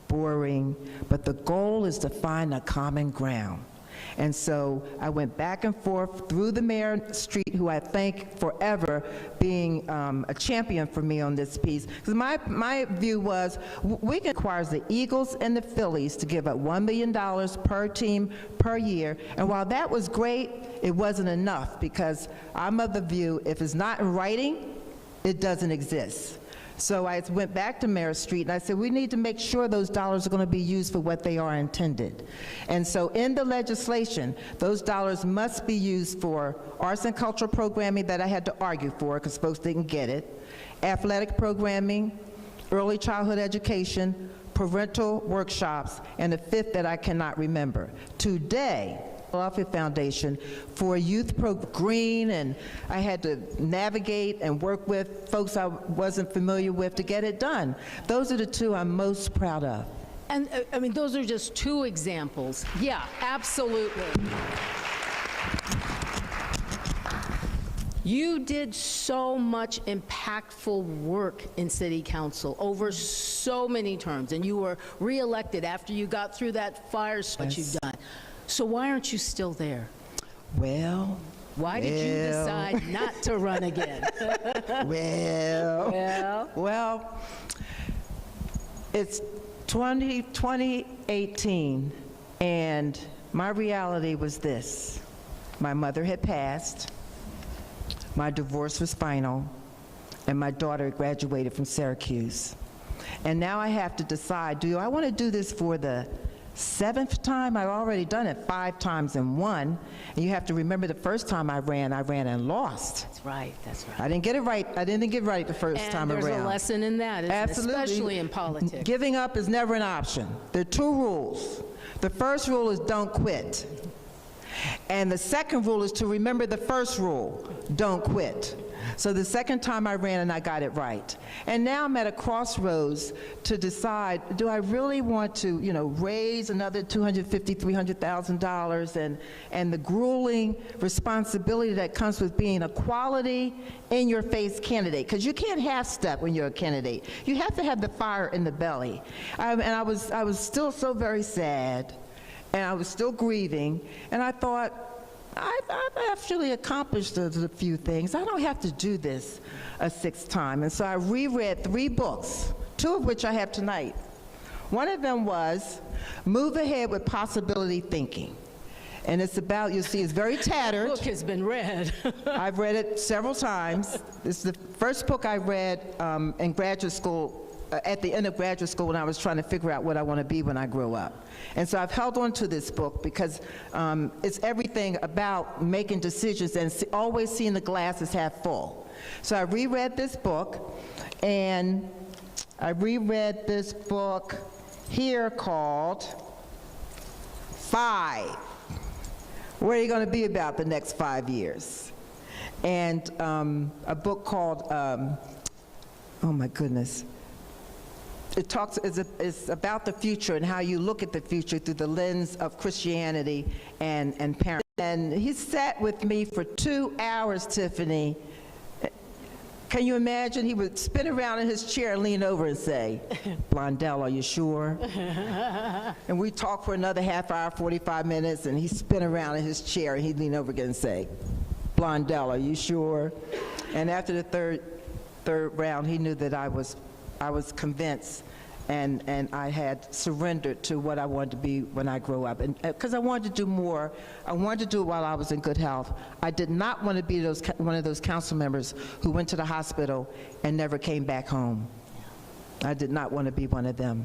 E: boring, but the goal is to find a common ground. And so I went back and forth through the Mayor Street, who I thank forever being a champion for me on this piece. Because my view was, we can require the Eagles and the Phillies to give up $1 million per team per year. And while that was great, it wasn't enough, because I'm of the view, if it's not in writing, it doesn't exist. So I went back to Mayor Street and I said, we need to make sure those dollars are going to be used for what they are intended. And so in the legislation, those dollars must be used for arts and cultural programming that I had to argue for because folks didn't get it, athletic programming, early childhood education, parental workshops, and the fifth that I cannot remember. Today, Philadelphia Foundation for youth green, and I had to navigate and work with folks I wasn't familiar with to get it done. Those are the two I'm most proud of.
D: And I mean, those are just two examples. Yeah, absolutely. You did so much impactful work in City Council over so many terms, and you were reelected after you got through that fire what you've done. So why aren't you still there?
E: Well,
D: why did you decide not to run again?
E: Well, it's 2018, and my reality was this. My mother had passed, my divorce was final, and my daughter graduated from Syracuse. And now I have to decide, do I want to do this for the 7th time? I've already done it 5 times and won. And you have to remember the first time I ran and lost.
D: That's right, that's right.
E: I didn't get it right. I didn't get it right the first time around.
D: And there's a lesson in that, isn't it?
E: Absolutely.
D: Especially in politics.
E: Giving up is never an option. There are 2 rules. The first rule is don't quit. And the second rule is to remember the first rule, don't quit. So the second time I ran and I got it right. And now I'm at a crossroads to decide, do I really want to, raise another $250,000, $300,000 and the grueling responsibility that comes with being a quality, in-your-face candidate? Because you can't half-step when you're a candidate. You have to have the fire in the belly. And I was still so very sad, and I was still grieving, and I thought, I've actually accomplished a few things. I don't have to do this a 6th time. And so I reread 3 books, 2 of which I have tonight. One of them was Move Ahead with Possibility Thinking. And it's about, you'll see, it's very tattered.
D: The book has been read.
E: I've read it several times. This is the first book I read in graduate school, at the end of graduate school, when I was trying to figure out what I want to be when I grow up. And so I've held on to this book because it's everything about making decisions and always seeing the glass as half full. So I reread this book, and I reread this book here called 5. What are you going to be about the next 5 years? And a book called, oh my goodness, it's about the future and how you look at the future through the lens of Christianity and parents. And he sat with me for 2 hours, Tiffany. Can you imagine? He would spin around in his chair and lean over and say, Blondell, are you sure? And we talked for another half hour, 45 minutes, and he'd spin around in his chair and he'd lean over again and say, Blondell, are you sure? And after the third round, he knew that I was convinced, and I had surrendered to what I wanted to be when I grow up. And because I wanted to do more, I wanted to do it while I was in good health. I did not want to be one of those council members who went to the hospital and never came back home. I did not want to be one of them.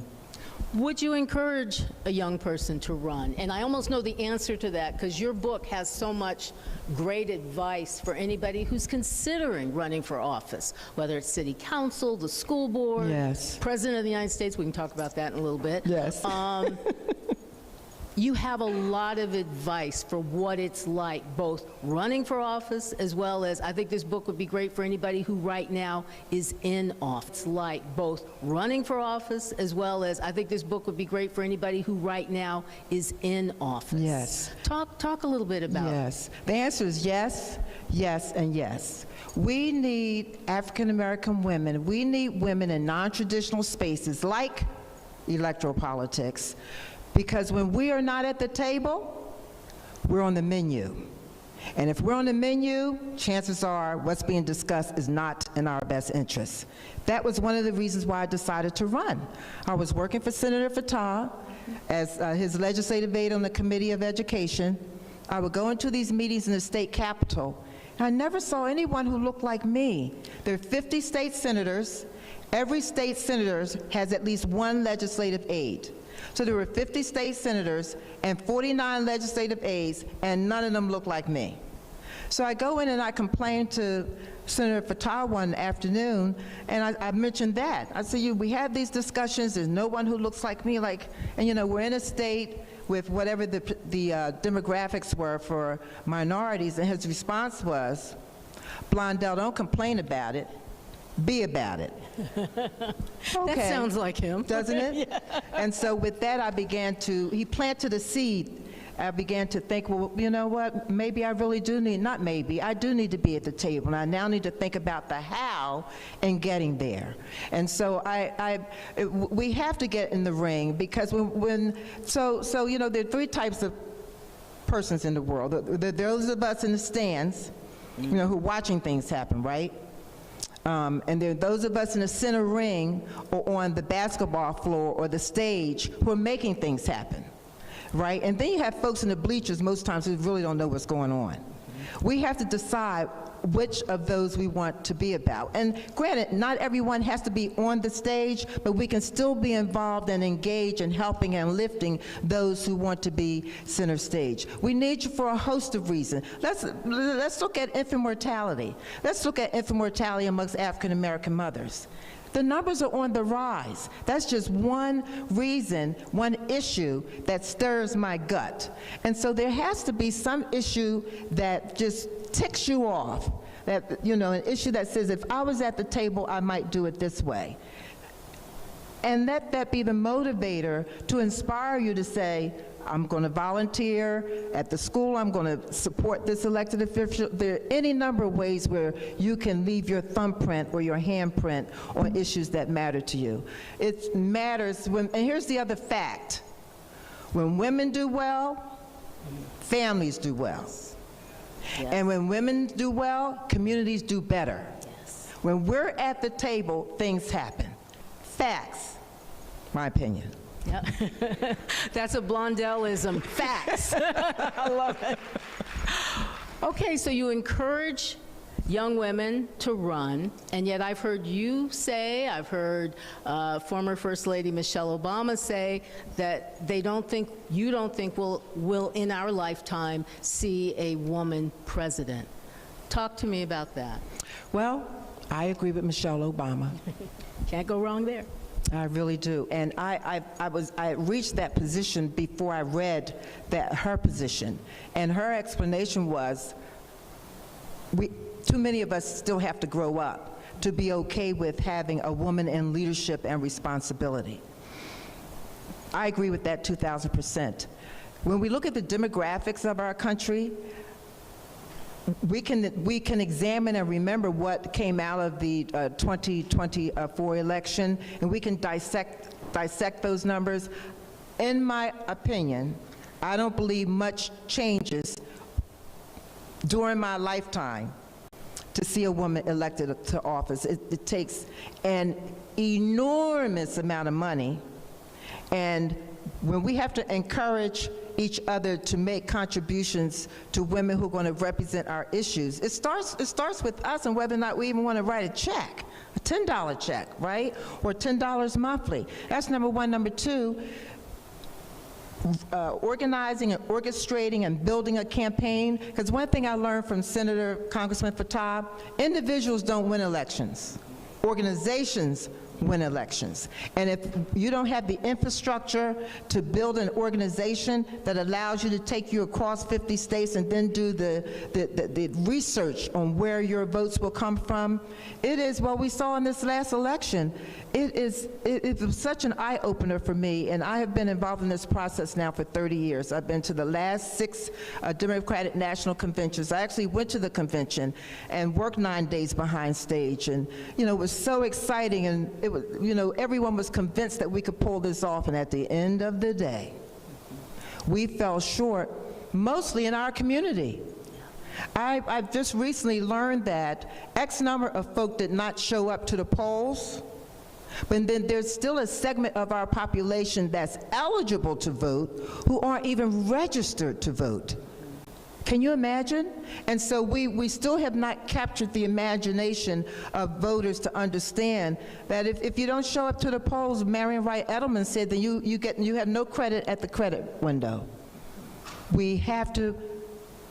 D: Would you encourage a young person to run? And I almost know the answer to that because your book has so much great advice for anybody who's considering running for office, whether it's city council, the school board,
E: yes,
D: president of the United States. We can talk about that in a little bit.
E: Yes.
D: you have a lot of advice for what it's like, both running for office as well as, I think this book would be great for anybody who right now is in office. It's like both running for office as well as, I think this book would be great for anybody who right now is in office.
E: Yes.
D: Talk a little bit about it.
E: Yes. The answer is yes, yes, and yes. We need African American women. We need women in non-traditional spaces like electoral politics, because when we are not at the table, we're on the menu. And if we're on the menu, chances are what's being discussed is not in our best interest. That was one of the reasons why I decided to run. I was working for Senator Fattah as his legislative aide on the Committee of Education. I would go into these meetings in the state capitol, and I never saw anyone who looked like me. There are 50 state senators. Every state senator has at least one legislative aide. So there were 50 state senators and 49 legislative aides, and none of them looked like me. So I go in and I complain to Senator Fattah one afternoon, and I mentioned that. I said, we have these discussions, there's no one who looks like me, and we're in a state with whatever the demographics were for minorities, and his response was, Blondell, don't complain about it, be about it. Okay.
D: That sounds like him.
E: Doesn't it?
D: Yeah.
E: And so with that, he planted a seed. I began to think, well, you know what, maybe I really do need, not maybe, I do need to be at the table, and I now need to think about the how in getting there. And so we have to get in the ring, because so there are three types of persons in the world. There are those of us in the stands, who are watching things happen, right? And there are those of us in the center ring or on the basketball floor or the stage who are making things happen, right? And then you have folks in the bleachers most times who really don't know what's going on. We have to decide which of those we want to be about. And granted, not everyone has to be on the stage, but we can still be involved and engaged in helping and lifting those who want to be center stage. We need you for a host of reasons. Let's look at infant mortality. Let's look at infant mortality amongst African American mothers. The numbers are on the rise. That's just one reason, one issue that stirs my gut. And so there has to be some issue that just ticks you off, that, an issue that says, if I was at the table, I might do it this way. And let that be the motivator to inspire you to say, I'm going to volunteer at the school, I'm going to support this elected official. There are any number of ways where you can leave your thumbprint or your handprint on issues that matter to you. It matters when, and here's the other fact, when women do well, families do well. Yes. And when women do well, communities do better. Yes. When we're at the table, things happen. Facts, my opinion.
D: Yep. That's a Blondellism. Facts. I love it. Okay, so you encourage young women to run, and yet I've heard you say, I've heard former First Lady Michelle Obama say that you don't think we'll in our lifetime see a woman president. Talk to me about that.
E: Well, I agree with Michelle Obama.
D: Can't go wrong there.
E: I really do, and I reached that position before I read her position, and her explanation was, too many of us still have to grow up to be okay with having a woman in leadership and responsibility. I agree with that 2,000%. When we look at the demographics of our country, we can examine and remember what came out of the 2024 election, and we can dissect those numbers. In my opinion, I don't believe much changes during my lifetime to see a woman elected to office. It takes an enormous amount of money, and when we have to encourage each other to make contributions to women who are going to represent our issues, it starts with us and whether or not we even want to write a check, a $10 check, right? Or $10 monthly. That's number one. Number two, organizing and orchestrating and building a campaign, because one thing I learned from Congressman Fattah, individuals don't win elections. Organizations win elections. And if you don't have the infrastructure to build an organization that allows you to take you across 50 states and then do the research on where your votes will come from, it is what we saw in this last election. It was such an eye-opener for me, and I have been involved in this process now for 30 years. I've been to the last 6 Democratic National Conventions. I actually went to the convention and worked 9 days behind stage, and it was so exciting, and it was, everyone was convinced that we could pull this off, and at the end of the day, we fell short, mostly in our community. I've just recently learned that X number of folk did not show up to the polls, but then there's still a segment of our population that's eligible to vote who aren't even registered to vote. Can you imagine? And so we still have not captured the imagination of voters to understand that if you don't show up to the polls, Marion Wright Edelman said that you have no credit at the credit window. We have to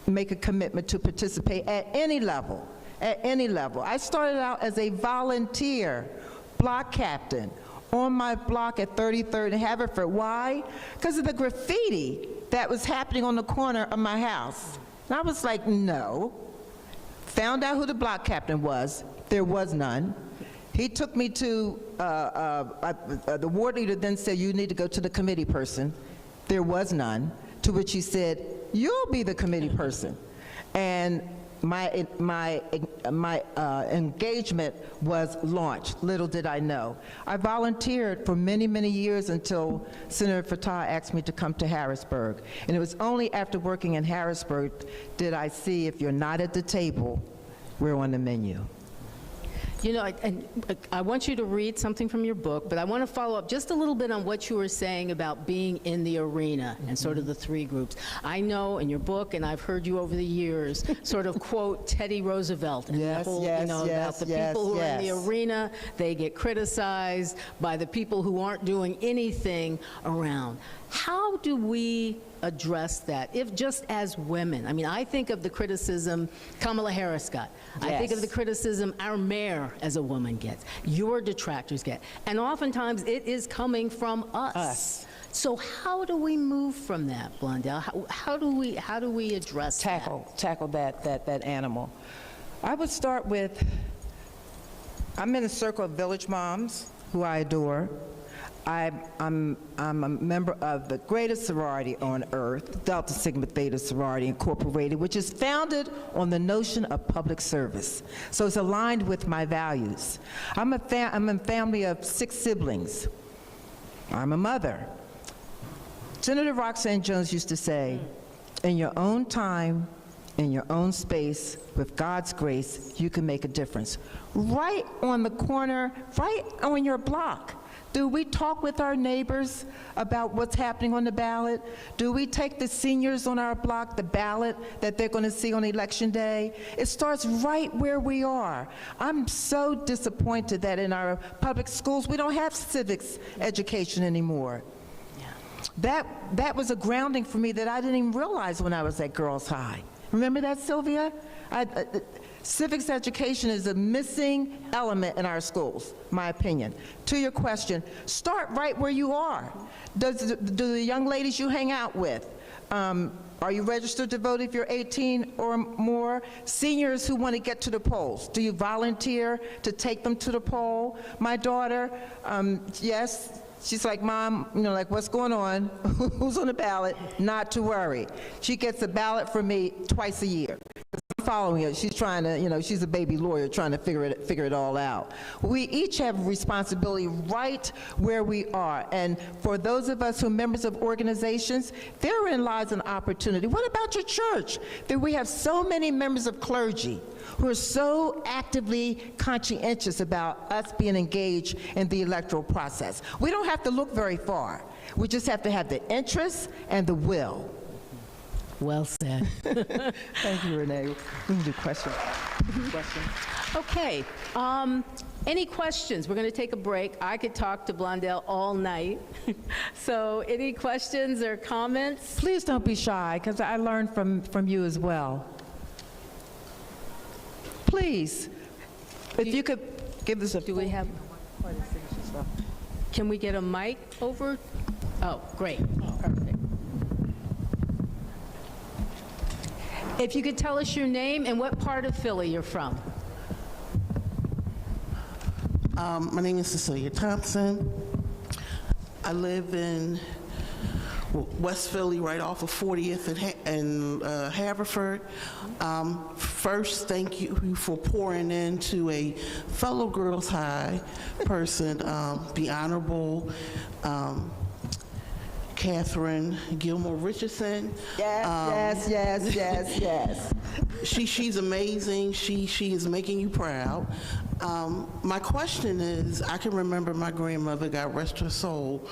E: make a commitment to participate at any level, at any level. I started out as a volunteer block captain on my block at 33rd and Haverford. Why? Because of the graffiti that was happening on the corner of my house. And I was like, no. Found out who the block captain was. There was none. He took me to, the ward leader then said, you need to go to the committee person. There was none. To which he said, you'll be the committee person. And my engagement was launched. Little did I know. I volunteered for many, many years until Senator Fattah asked me to come to Harrisburg. And it was only after working in Harrisburg did I see, if you're not at the table, we're on the menu.
D: I want you to read something from your book, but I want to follow up just a little bit on what you were saying about being in the arena and sort of the 3 groups. I know in your book, and I've heard you over the years, sort of quote Teddy Roosevelt and the whole, about the people who are in the arena, they get criticized by the people who aren't doing anything around. How do we address that, if just as women? I mean, I think of the criticism Kamala Harris got. Yes. I think of the criticism our mayor as a woman gets, your detractors get, and oftentimes it is coming from us. So how do we move from that, Blondell? How do we address
E: tackle that animal? I would start with, I'm in a circle of village moms who I adore. I'm a member of the greatest sorority on earth, Delta Sigma Theta Sorority Incorporated, which is founded on the notion of public service. So it's aligned with my values. I'm a family of 6 siblings. I'm a mother. Senator Roxanne Jones used to say, in your own time, in your own space, with God's grace, you can make a difference. Right on the corner, right on your block. Do we talk with our neighbors about what's happening on the ballot? Do we take the seniors on our block the ballot that they're going to see on Election Day? It starts right where we are. I'm so disappointed that in our public schools we don't have civics education anymore. That was a grounding for me that I didn't even realize when I was at Girls High. Remember that, Sylvia? Civics education is a missing element in our schools, my opinion. To your question, start right where you are. Do the young ladies you hang out with, are you registered to vote if you're 18 or more? Seniors who want to get to the polls, do you volunteer to take them to the poll? My daughter, yes, she's like, Mom, like, what's going on? Who's on the ballot? Not to worry. She gets a ballot from me twice a year. I'm following her. She's trying to, she's a baby lawyer trying to figure it all out. We each have a responsibility right where we are. And for those of us who are members of organizations, therein lies an opportunity. What about your church? That we have so many members of clergy who are so actively conscientious about us being engaged in the electoral process. We don't have to look very far. We just have to have the interest and the will.
D: Well said.
E: Thank you, Renee. We can do questions.
D: Okay. Any questions? We're going to take a break. I could talk to Blondell all night. So any questions or comments?
E: Please don't be shy, because I learned from you as well. Please, if you could give us a...
D: Do we have... Can we get a mic over? Oh, great, perfect. If you could tell us your name and what part of Philly you're from.
F: My name is Cecilia Thompson. I live in West Philly, right off of 40th and Haverford. First, thank you for pouring into a fellow Girls High person, the Honorable Catherine Gilmore Richardson.
E: Yes.
F: She's amazing. She is making you proud. My question is, I can remember my grandmother, God rest her soul.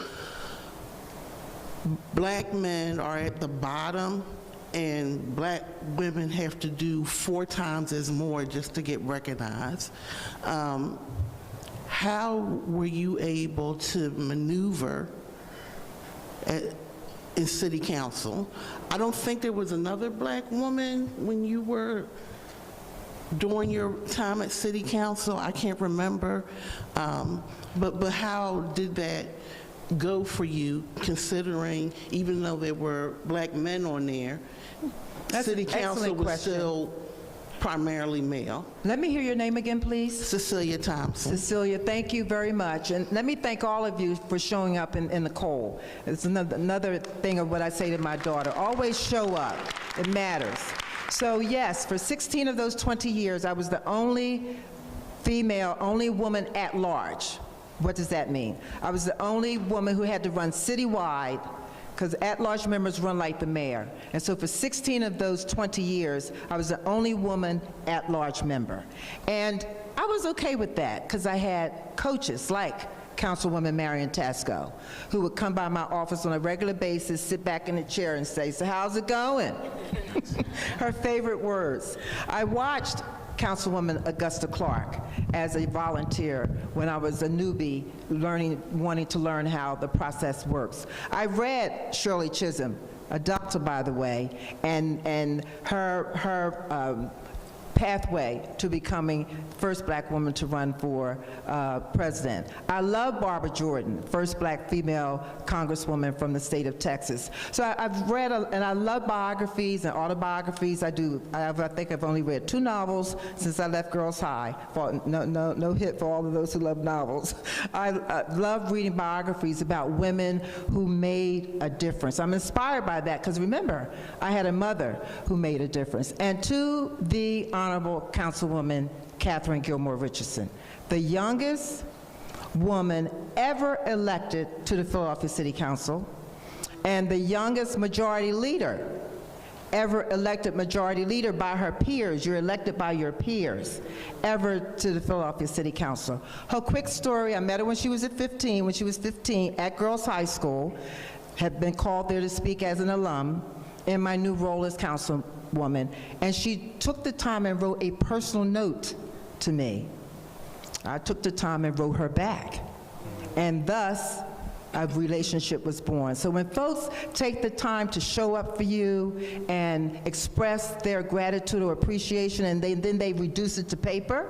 F: Black men are at the bottom, and black women have to do 4 times as more just to get recognized. How were you able to maneuver in city council? I don't think there was another black woman when you were during your time at city council. I can't remember, but how did that go for you, considering even though there were black men on there, city council was still primarily male?
E: Let me hear your name again, please.
F: Cecilia Thompson.
E: Cecilia, thank you very much. And let me thank all of you for showing up in the cold. It's another thing of what I say to my daughter. Always show up. It matters. So yes, for 16 of those 20 years, I was the only female, only woman at large. What does that mean? I was the only woman who had to run citywide, because at-large members run like the mayor. And so for 16 of those 20 years, I was the only woman at-large member. And I was okay with that, because I had coaches like Councilwoman Marion Tasco, who would come by my office on a regular basis, sit back in the chair and say, "So how's it going?" Her favorite words. I watched Councilwoman Augusta Clark as a volunteer when I was a newbie wanting to learn how the process works. I read Shirley Chisholm, a doctor by the way, and her pathway to becoming first black woman to run for president. I love Barbara Jordan, first black female congresswoman from the state of Texas. So I've read, and I love biographies and autobiographies. I think I've only read 2 novels since I left Girls High. No hit for all of those who love novels. I love reading biographies about women who made a difference. I'm inspired by that, because remember, I had a mother who made a difference. And to the Honorable Councilwoman Catherine Gilmore Richardson, the youngest woman ever elected to the Philadelphia City Council, and the youngest majority leader ever elected majority leader by her peers. You're elected by your peers ever to the Philadelphia City Council. Her quick story, I met her when she was 15 at Girls High School, had been called there to speak as an alum in my new role as councilwoman, and she took the time and wrote a personal note to me. I took the time and wrote her back, and thus a relationship was born. So when folks take the time to show up for you and express their gratitude or appreciation, and then they reduce it to paper,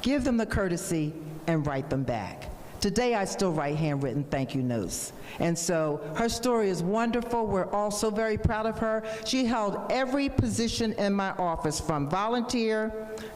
E: give them the courtesy and write them back. Today, I still write handwritten thank you notes. And so her story is wonderful. We're also very proud of her. She held every position in my office, from volunteer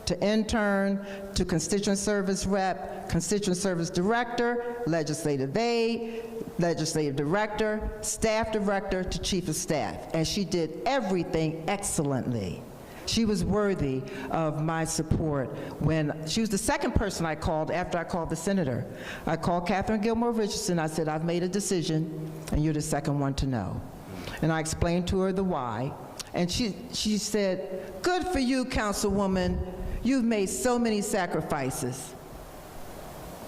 E: to intern to constituent service rep, constituent service director, legislative aide, legislative director, staff director to chief of staff. And she did everything excellently. She was worthy of my support. When she was the second person I called after I called the senator. I called Catherine Gilmore Richardson. I said, "I've made a decision, and you're the second one to know." And I explained to her the why. And she said, "Good for you, Councilwoman. You've made so many sacrifices."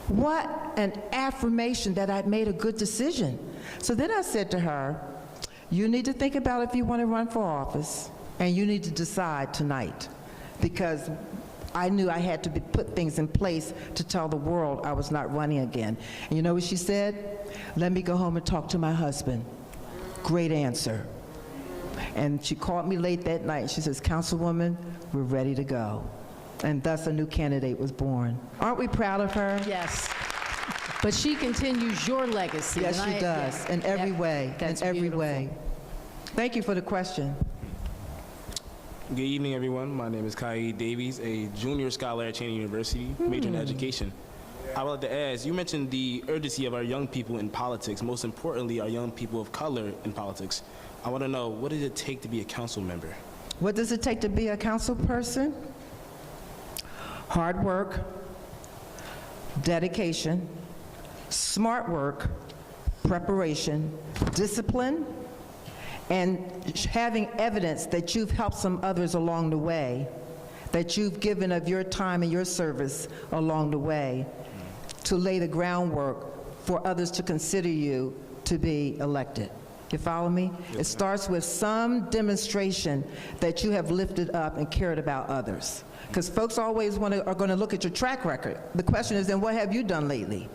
E: What an affirmation that I'd made a good decision. So then I said to her, "You need to think about if you want to run for office. And you need to decide tonight," because I knew I had to put things in place to tell the world I was not running again. And you know what she said? "Let me go home and talk to my husband." Great answer. And she called me late that night. She says, "Councilwoman, we're ready to go." and thus a new candidate was born. Aren't we proud of her?
D: Yes. But she continues your legacy.
E: Yes,
D: and
E: she does, in every way, in
D: that's
E: every
D: beautiful.
E: way. Thank you for the question.
G: Good evening, everyone. My name is Kai Davies, a junior scholar at Cheney University, major in education. I would like to ask, you mentioned the urgency of our young people in politics, most importantly, our young people of color in politics. I want to know, what does it take to be a council member?
E: What does it take to be a council person? Hard work, dedication, smart work, preparation, discipline, and having evidence that you've helped some others along the way, that you've given of your time and your service along the way to lay the groundwork for others to consider you to be elected. You follow me? It starts with some demonstration that you have lifted up and cared about others. Because folks always are going to look at your track record. The question is, then what have you done lately?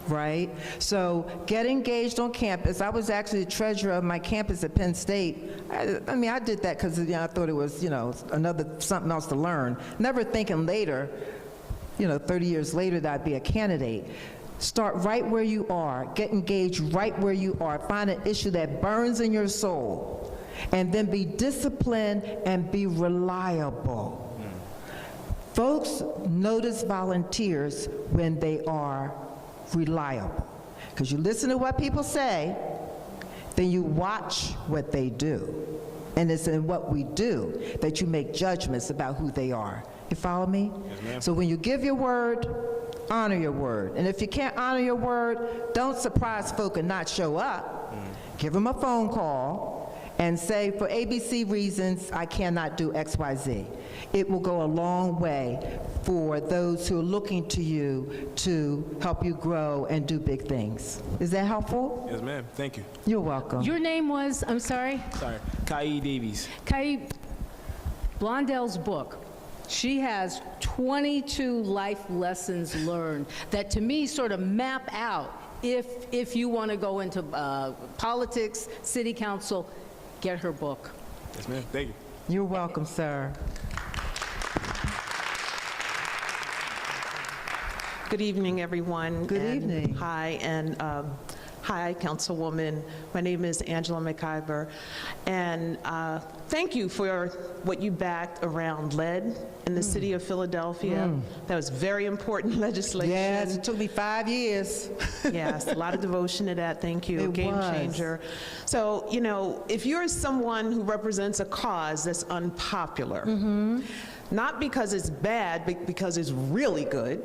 E: Right? So get engaged on campus. I was actually the treasurer of my campus at Penn State. I mean, I did that because I thought it was, something else to learn. Never thinking later, 30 years later, that I'd be a candidate. Start right where you are. Get engaged right where you are. Find an issue that burns in your soul. And then be disciplined and be reliable. Folks notice volunteers when they are reliable. Because you listen to what people say, then you watch what they do. And it's in what we do that you make judgments about who they are. You follow me?
G: Yes, ma'am.
E: So when you give your word, honor your word. And if you can't honor your word, don't surprise folk and not show up. Give them a phone call and say, for ABC reasons, I cannot do X, Y, Z. It will go a long way for those who are looking to you to help you grow and do big things. Is that helpful?
G: Yes, ma'am. Thank you.
E: You're welcome.
D: Your name was, I'm sorry?
G: Sorry. Kai Davies.
D: Kai, Blondell's book, she has 22 life lessons learned that to me sort of map out if you want to go into politics, city council, get her book.
G: Yes, ma'am. Thank you.
E: You're welcome, sir.
H: Good evening, everyone.
E: Good evening.
H: Hi, and hi, Councilwoman. My name is Angela McIver, and thank you for what you backed around lead in the city of Philadelphia. That was very important legislation.
E: Yes, it took me 5 years.
H: Yes, a lot of devotion to that. Thank you.
E: It
H: Game
E: was.
H: changer. So, if you're someone who represents a cause that's unpopular, not because it's bad, but because it's really good,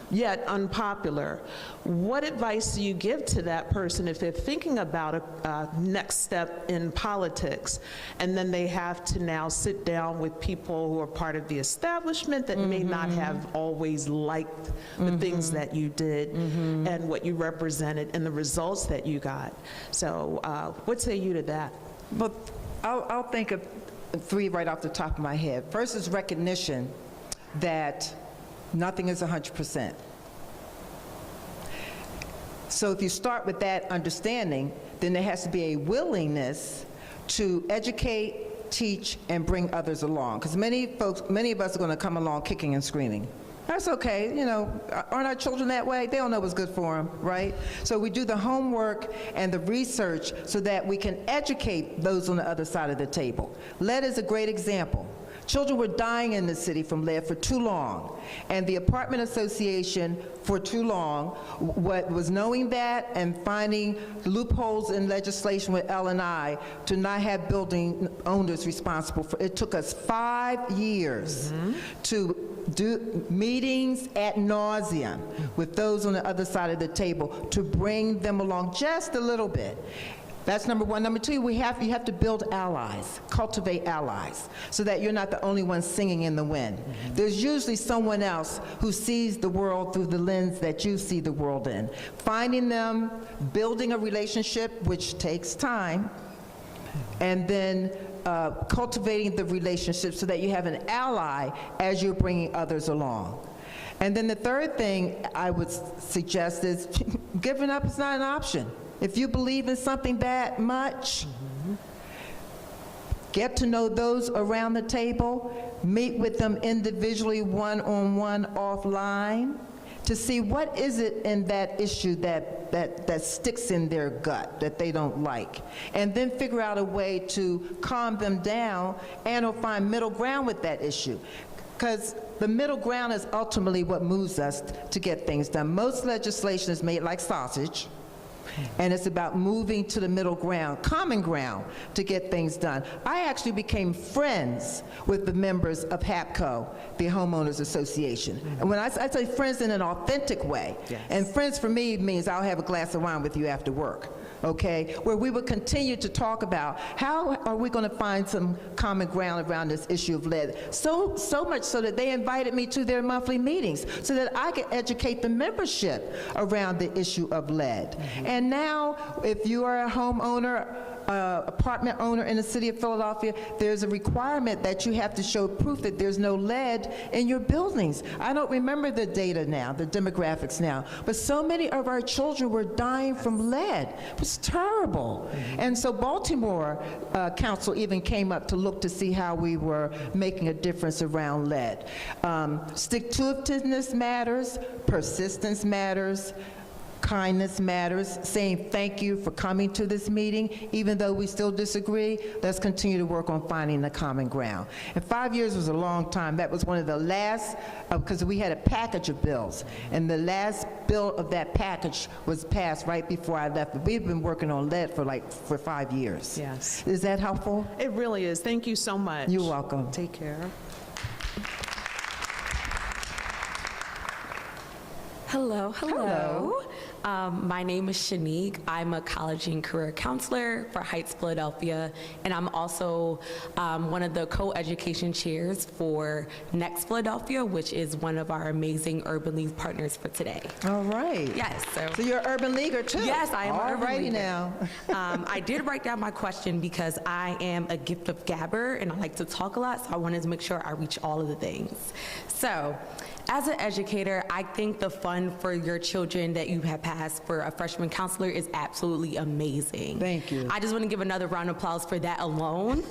H: yet unpopular, what advice do you give to that person if they're thinking about a next step in politics, and then they have to now sit down with people who are part of the establishment that may not have always liked the things that you did and what you represented and the results that you got? So what say you to that?
E: But I'll think of 3 right off the top of my head. First is recognition that nothing is 100%. So if you start with that understanding, then there has to be a willingness to educate, teach, and bring others along. Because many of us are going to come along kicking and screaming. That's okay, aren't our children that way? They don't know what's good for them, right? So we do the homework and the research so that we can educate those on the other side of the table. Lead is a great example. Children were dying in the city from lead for too long, and the apartment association for too long was knowing that and finding loopholes in legislation with L&I to not have building owners responsible for. It took us 5 years to do meetings ad nauseum with those on the other side of the table to bring them along just a little bit. That's number one. Number two, you have to build allies, cultivate allies, so that you're not the only one singing in the wind. There's usually someone else who sees the world through the lens that you see the world in. Finding them, building a relationship, which takes time, and then cultivating the relationship so that you have an ally as you're bringing others along. And then the third thing I would suggest is giving up is not an option. If you believe in something that much, get to know those around the table, meet with them individually, one-on-one, offline, to see what is it in that issue that sticks in their gut, that they don't like, and then figure out a way to calm them down and or find middle ground with that issue. Because the middle ground is ultimately what moves us to get things done. Most legislation is made like sausage, and it's about moving to the middle ground, common ground, to get things done. I actually became friends with the members of HAPCO, the Homeowners Association. And when I say friends in an authentic way, and friends for me means I'll have a glass of wine with you after work, okay? Where we would continue to talk about how are we going to find some common ground around this issue of lead. So much so that they invited me to their monthly meetings so that I could educate the membership around the issue of lead. And now, if you are a homeowner, apartment owner in the city of Philadelphia, there's a requirement that you have to show proof that there's no lead in your buildings. I don't remember the data now, the demographics now, but so many of our children were dying from lead. It was terrible. And so Baltimore Council even came up to look to see how we were making a difference around lead. Stick-to-itiveness matters, persistence matters, kindness matters, saying thank you for coming to this meeting, even though we still disagree. Let's continue to work on finding the common ground. And 5 years was a long time. That was one of the last, because we had a package of bills, and the last bill of that package was passed right before I left. But we've been working on lead for 5 years.
H: Yes.
E: Is that helpful?
H: It really is. Thank you so much.
E: You're welcome.
H: Take care.
I: Hello, hello. My name is Shanique. I'm a college and career counselor for Heights Philadelphia, and I'm also one of the co-education chairs for Next Philadelphia, which is one of our amazing Urban League partners for today.
E: All right.
I: Yes.
E: So you're an urban leaguer too?
I: Yes, I am an urban
E: Alrighty
I: leaguer.
E: now.
I: I did write down my question because I am a gift of gabber, and I like to talk a lot, so I wanted to make sure I reach all of the things. So, as an educator, I think the fund for your children that you have passed for a freshman counselor is absolutely amazing.
E: Thank you.
I: I just want to give another round of applause for that alone.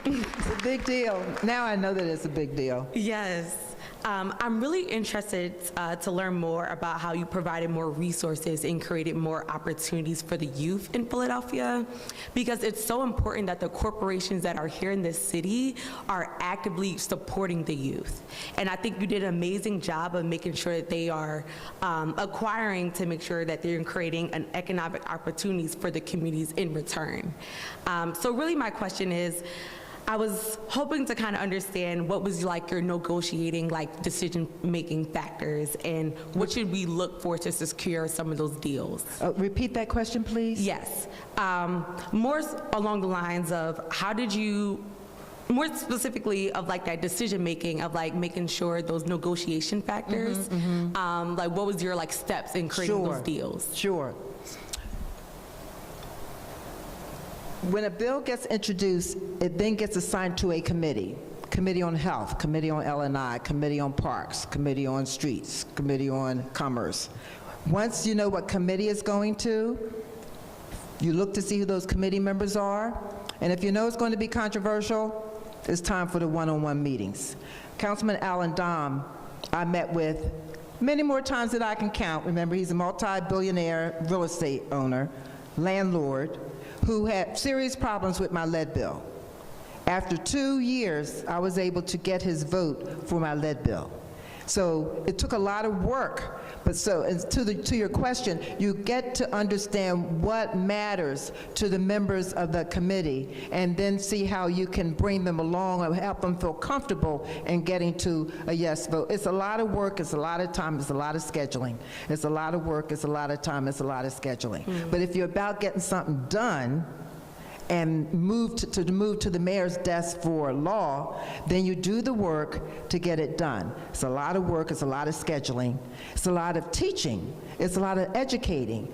E: It's a big deal. Now I know that it's a big deal.
I: Yes. I'm really interested to learn more about how you provided more resources and created more opportunities for the youth in Philadelphia, because it's so important that the corporations that are here in this city are actively supporting the youth. And I think you did an amazing job of making sure that they are acquiring to make sure that they're creating an economic opportunities for the communities in return. So really my question is, I was hoping to kind of understand what was like your negotiating, like decision-making factors, and what should we look for to secure some of those deals?
E: Repeat that question, please.
I: Yes. More along the lines of how did you, more specifically of like that decision-making of like making sure those negotiation factors, like what was your like steps in creating those deals?
E: Sure. When a bill gets introduced, it then gets assigned to a committee. Committee on Health, Committee on L&I, Committee on Parks, Committee on Streets, Committee on Commerce. Once you know what committee is going to, you look to see who those committee members are, and if you know it's going to be controversial, it's time for the one-on-one meetings. Councilman Alan Dom, I met with many more times than I can count. Remember, he's a multi-billionaire real estate owner, landlord, who had serious problems with my lead bill. After 2 years, I was able to get his vote for my lead bill. So it took a lot of work, but so to your question, you get to understand what matters to the members of the committee, and then see how you can bring them along or help them feel comfortable in getting to a yes vote. It's a lot of work, it's a lot of time, it's a lot of scheduling. It's a lot of work, it's a lot of time, it's a lot of scheduling. But if you're about getting something done, and move to the mayor's desk for law, then you do the work to get it done. It's a lot of work, it's a lot of scheduling, it's a lot of teaching, it's a lot of educating.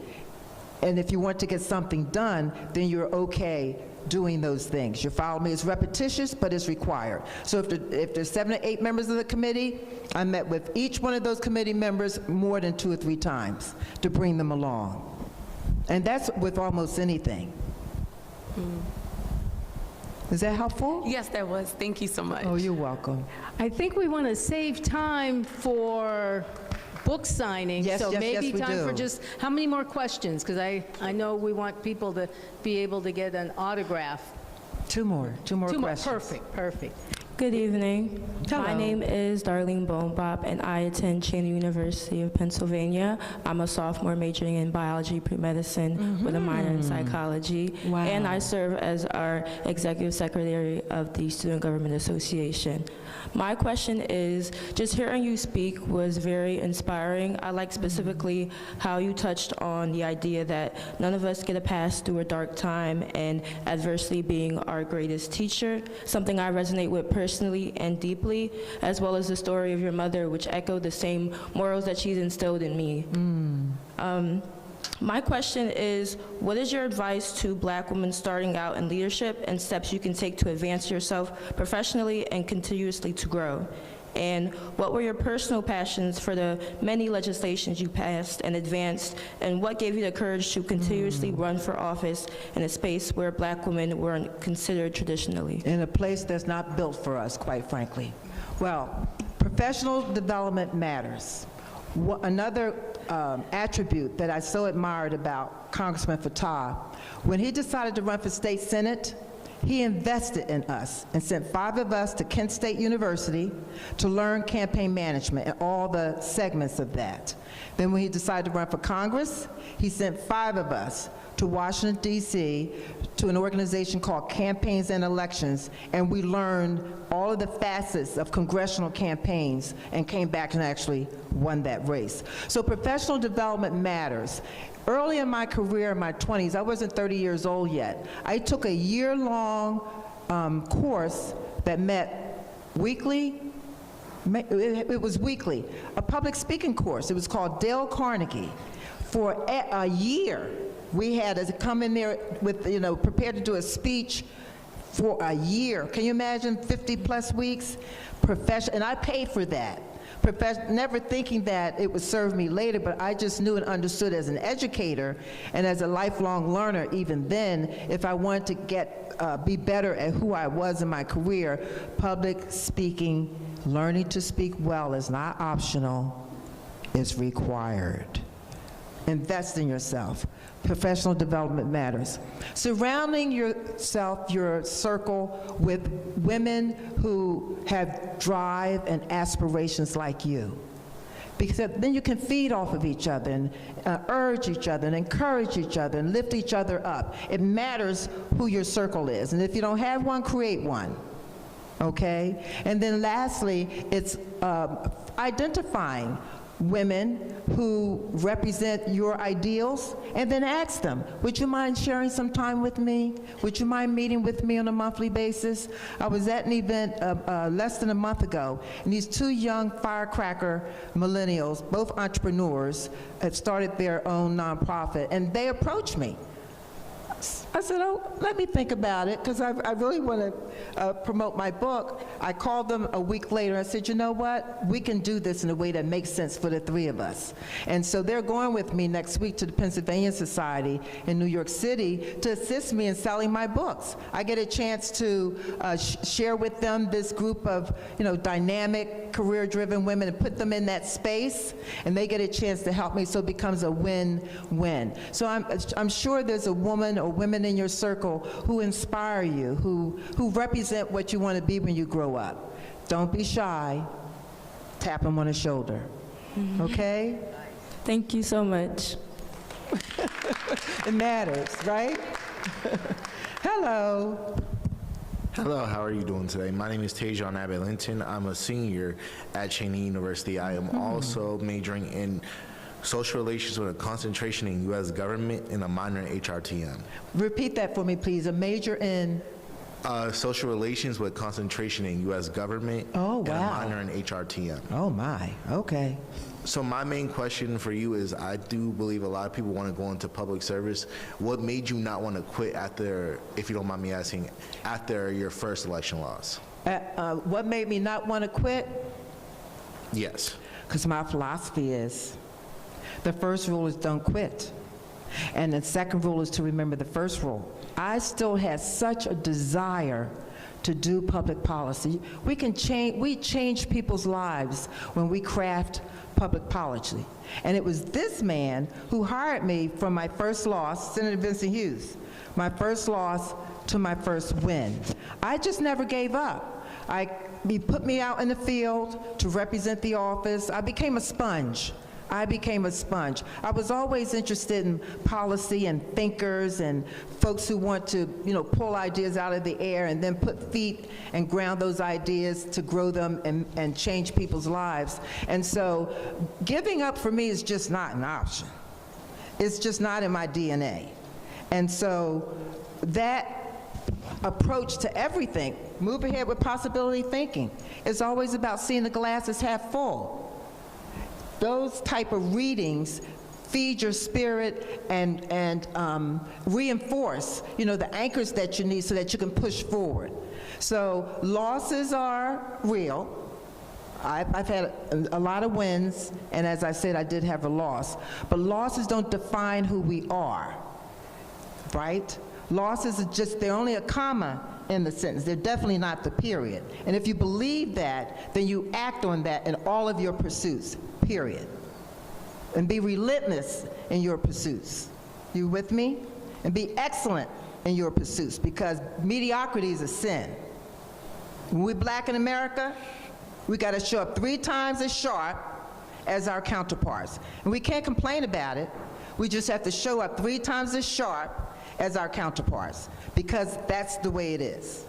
E: And if you want to get something done, then you're okay doing those things. You follow me? It's repetitious, but it's required. So if there's 7 or 8 members of the committee, I met with each one of those committee members more than 2 or 3 times to bring them along. And that's with almost anything. Is that helpful?
I: Yes, that was. Thank you so much.
E: Oh, you're welcome.
D: I think we want to save time for book signing.
E: Yes,
D: so
E: yes,
D: maybe
E: yes, we
D: time for
E: do.
D: just, how many more questions? Because I know we want people to be able to get an autograph.
E: Two more questions.
D: Perfect.
J: Good evening.
E: Hello.
J: My name is Darlene Bonebop, and I attend Cheney University of Pennsylvania. I'm a sophomore majoring in biology pre-medicine with a minor in psychology.
E: Wow.
J: And I serve as our executive secretary of the Student Government Association. My question is, just hearing you speak was very inspiring. I like specifically how you touched on the idea that none of us get a pass through a dark time, and adversity being our greatest teacher, something I resonate with personally and deeply, as well as the story of your mother, which echoed the same morals that she's instilled in me. My question is, what is your advice to Black women starting out in leadership and steps you can take to advance yourself professionally and continuously to grow? And what were your personal passions for the many legislations you passed and advanced, and what gave you the courage to continuously run for office in a space where Black women weren't considered traditionally?
E: In a place that's not built for us, quite frankly. Well, professional development matters. Another attribute that I so admired about Congressman Fattah, when he decided to run for state senate, he invested in us and sent 5 of us to Kent State University to learn campaign management and all the segments of that. Then when he decided to run for Congress, he sent 5 of us to Washington, D.C., to an organization called Campaigns and Elections, and we learned all of the facets of congressional campaigns and came back and actually won that race. So professional development matters. Early in my career, in my 20s, I wasn't 30 years old yet. I took a year-long course that met weekly. It was weekly, a public speaking course. It was called Dale Carnegie. For a year, we had to come in there with, prepared to do a speech for a year. Can you imagine 50-plus weeks? And I paid for that. Never thinking that it would serve me later, but I just knew and understood as an educator and as a lifelong learner even then, if I wanted to be better at who I was in my career, public speaking, learning to speak well is not optional, it's required. Invest in yourself. Professional development matters. Surrounding yourself, your circle, with women who have drive and aspirations like you. Because then you can feed off of each other and urge each other and encourage each other and lift each other up. It matters who your circle is. And if you don't have one, create one. Okay? And then lastly, it's identifying women who represent your ideals, and then ask them, would you mind sharing some time with me? Would you mind meeting with me on a monthly basis? I was at an event less than a month ago, and these 2 young firecracker millennials, both entrepreneurs, had started their own nonprofit, and they approached me. I said, oh, let me think about it, because I really want to promote my book. I called them a week later. I said, you know what? We can do this in a way that makes sense for the 3 of us. And so they're going with me next week to the Pennsylvania Society in New York City to assist me in selling my books. I get a chance to share with them this group of, dynamic, career-driven women and put them in that space, and they get a chance to help me, so it becomes a win-win. So I'm sure there's a woman or women in your circle who inspire you, who represent what you want to be when you grow up. Don't be shy. Tap them on the shoulder. Okay?
J: Thank you so much.
E: It matters, right? Hello.
K: Hello, how are you doing today? My name is Tajon Abbott Linton. I'm a senior at Cheney University. I am also majoring in social relations with a concentration in U.S. government and a minor in HRTM.
E: Repeat that for me, please. A major in?
K: Social relations with concentration in U.S. government and a minor in HRTM.
E: Oh my, okay.
K: So my main question for you is, I do believe a lot of people want to go into public service. What made you not want to quit after, if you don't mind me asking, after your first election loss?
E: What made me not want to quit?
K: Yes.
E: Because my philosophy is, the first rule is don't quit. And the second rule is to remember the first rule. I still had such a desire to do public policy. We change people's lives when we craft public policy. And it was this man who hired me from my first loss, Senator Vincent Hughes, my first loss to my first win. I just never gave up. He put me out in the field to represent the office. I became a sponge. I was always interested in policy and thinkers and folks who want to, pull ideas out of the air and then put feet and ground those ideas to grow them and change people's lives. And so giving up for me is just not an option. It's just not in my DNA. And so that approach to everything, move ahead with possibility thinking, is always about seeing the glass as half full. Those type of readings feed your spirit and reinforce, the anchors that you need so that you can push forward. So losses are real. I've had a lot of wins, and as I said, I did have a loss. But losses don't define who we are, right? Losses are just, they're only a comma in the sentence. They're definitely not the period. And if you believe that, then you act on that in all of your pursuits, period. And be relentless in your pursuits. You with me? And be excellent in your pursuits, because mediocrity is a sin. When we're black in America, we got to show up 3 times as sharp as our counterparts. And we can't complain about it. We just have to show up 3 times as sharp as our counterparts, because that's the way it is.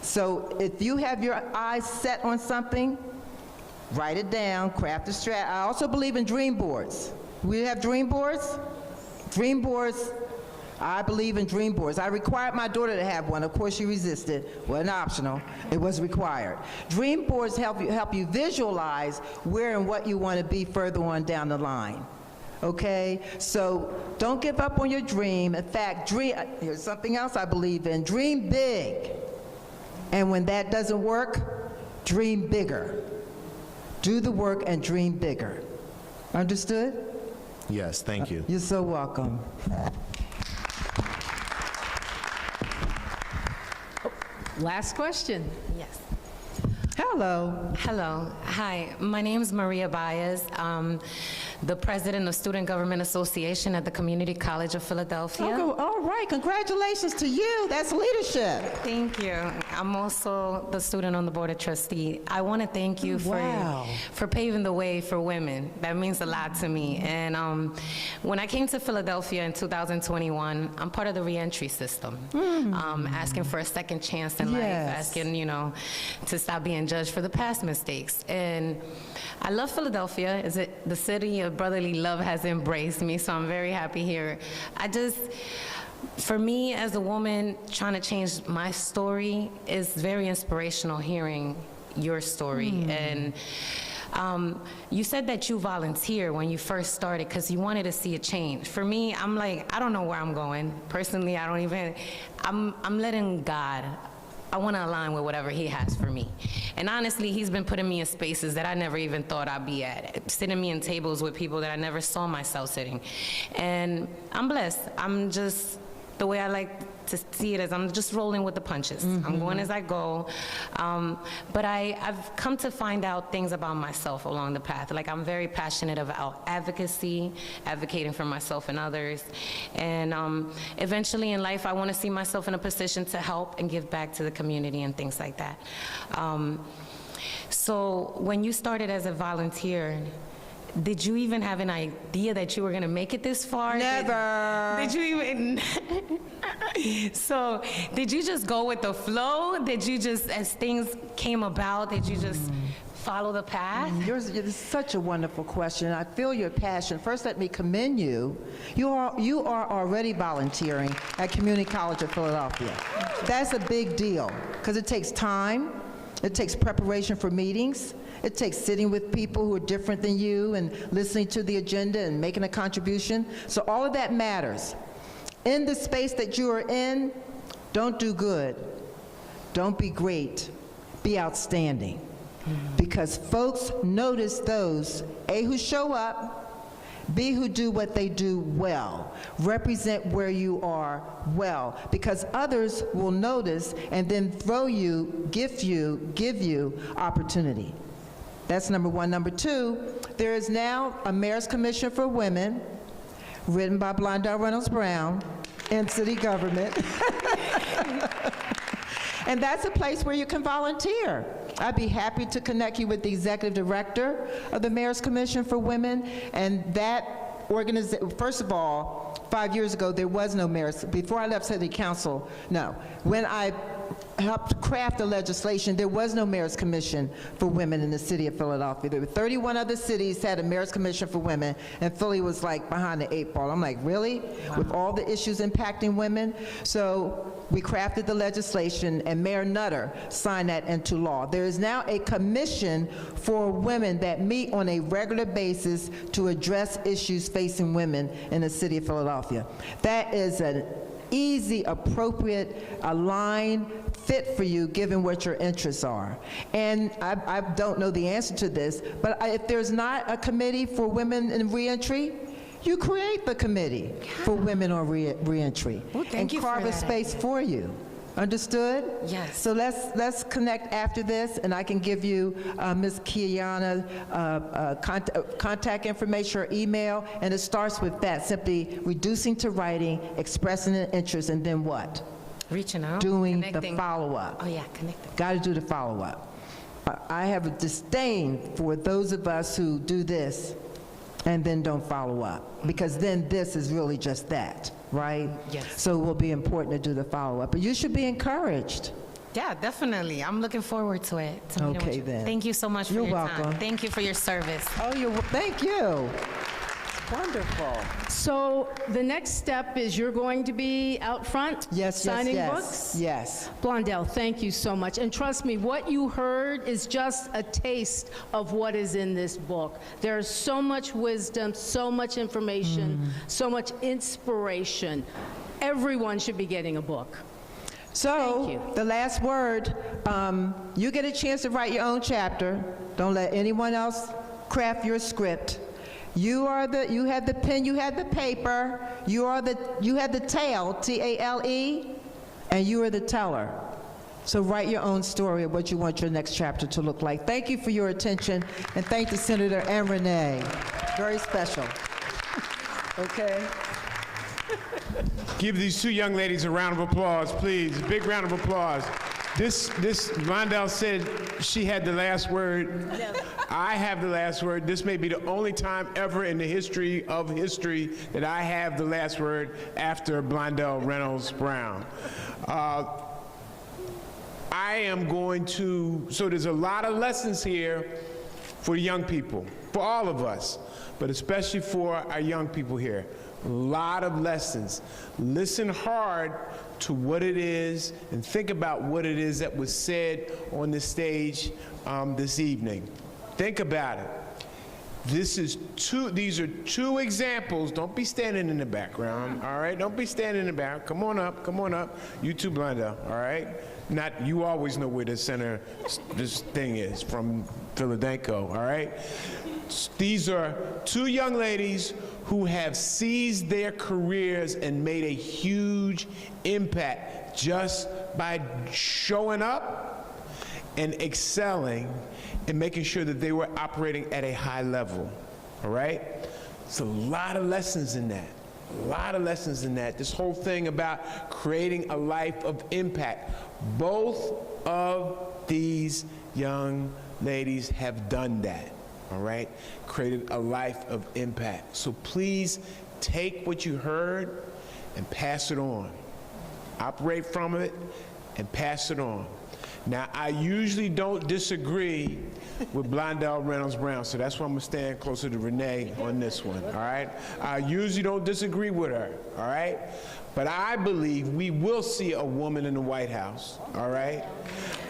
E: So if you have your eyes set on something, write it down, craft a strat. I also believe in dream boards. We have dream boards? Dream boards, I believe in dream boards. I required my daughter to have one. Of course, she resisted. Wasn't optional. It was required. Dream boards help you visualize where and what you want to be further on down the line. Okay? So don't give up on your dream. In fact, here's something else I believe in. Dream big. And when that doesn't work, dream bigger. Do the work and dream bigger. Understood?
K: Yes, thank you.
E: You're so welcome.
D: Last question.
I: Yes.
E: Hello.
L: Hello. Hi. My name is Maria Baez. The president of Student Government Association at the Community College of Philadelphia.
E: Oh, all right. Congratulations to you. That's leadership.
L: Thank you. I'm also the student on the board of trustees. I want to thank you for paving the way for women. That means a lot to me. And when I came to Philadelphia in 2021, I'm part of the reentry system, asking for a second chance in life, asking, to stop being judged for the past mistakes. And I love Philadelphia. The city of brotherly love has embraced me, so I'm very happy here. For me, as a woman trying to change my story, is very inspirational hearing your story. And you said that you volunteered when you first started because you wanted to see a change. For me, I'm like, I don't know where I'm going. Personally, I'm letting God, I want to align with whatever he has for me. And honestly, he's been putting me in spaces that I never even thought I'd be at, sitting me in tables with people that I never saw myself sitting. And I'm blessed. I'm just, the way I like to see it is I'm just rolling with the punches. I'm going as I go. But I've come to find out things about myself along the path. Like, I'm very passionate about advocacy, advocating for myself and others. And eventually in life, I want to see myself in a position to help and give back to the community and things like that. So when you started as a volunteer, did you even have an idea that you were going to make it this far?
E: Never.
L: Did you even? So did you just go with the flow? Did you just, as things came about, did you just follow the path?
E: It's such a wonderful question. I feel your passion. First, let me commend you. You are already volunteering at Community College of Philadelphia. That's a big deal because it takes time. It takes preparation for meetings. It takes sitting with people who are different than you and listening to the agenda and making a contribution. So all of that matters. In the space that you are in, don't do good. Don't be great. Be outstanding. Because folks notice those, A, who show up, Be who do what they do well. Represent where you are well, because others will notice and then give you opportunity. That's number one. Number two, there is now a Mayor's Commission for Women, written by Blondell Reynolds-Brown, in city government. And that's a place where you can volunteer. I'd be happy to connect you with the executive director of the Mayor's Commission for Women. And that organization, first of all, 5 years ago, there was no mayor's, before I left city council, no. When I helped craft the legislation, there was no Mayor's Commission for Women in the city of Philadelphia. There were 31 other cities had a Mayor's Commission for Women, and Philly was like behind the 8 ball. I'm like, really? Wow. With all the issues impacting women? So we crafted the legislation, and Mayor Nutter signed that into law. There is now a commission for women that meet on a regular basis to address issues facing women in the city of Philadelphia. That is an easy, appropriate, aligned fit for you given what your interests are. And I don't know the answer to this, but if there's not a committee for women in reentry, you create the committee for women on reentry and carve a space for you. Understood?
L: Yes.
E: So let's connect after this, and I can give you Ms. Kiana contact information or email, and it starts with that, simply reducing to writing, expressing an interest, and then what?
L: Reaching out.
E: Doing
L: connecting.
E: the follow-up.
L: Oh yeah, connecting.
E: Got to do the follow-up. I have a disdain for those of us who do this and then don't follow up, because then this is really just that, right?
L: Yes.
E: So it will be important to do the follow-up, but you should be encouraged.
L: Yeah, definitely. I'm looking forward to it. to meeting with
E: Okay,
L: you.
E: then.
L: Thank you so much for
E: You're
L: your
E: welcome.
L: time. Thank you for your service.
E: Oh, thank you. Wonderful.
D: So the next step is you're going to be out front signing books?
E: Yes.
D: Blondell, thank you so much. And trust me, what you heard is just a taste of what is in this book. There's so much wisdom, so much information, so much inspiration. Everyone should be getting a book.
E: So, the last word, you get a chance to write your own chapter. Don't let anyone else craft your script. You had the pen, you had the paper, you had the tale, T-A-L-E, and you are the teller. So write your own story of what you want your next chapter to look like. Thank you for your attention, and thank the Senator and Renee. Very special. Okay.
C: Give these two young ladies a round of applause, please. A big round of applause. This Blondell said she had the last word. No. I have the last word. This may be the only time ever in the history of history that I have the last word after Blondell Reynolds-Brown. I am going to, so there's a lot of lessons here for young people, for all of us, but especially for our young people here. A lot of lessons. Listen hard to what it is and think about what it is that was said on the stage this evening. Think about it. These are two examples. Don't be standing in the background, all right? Don't be standing in the back. Come on up, come on up. You too, Blondell, all right? You always know where the center, this thing is, from Philadelphia, all right? These are two young ladies who have seized their careers and made a huge impact just by showing up and excelling and making sure that they were operating at a high level, all right? It's a lot of lessons in that. A lot of lessons in that. This whole thing about creating a life of impact. Both of these young ladies have done that, all right? Created a life of impact. So please take what you heard and pass it on. Operate from it and pass it on. Now, I usually don't disagree with Blondell Reynolds-Brown, so that's why I'm gonna stand closer to Renee on this one, all right? I usually don't disagree with her, all right? But I believe we will see a woman in the White House, all right?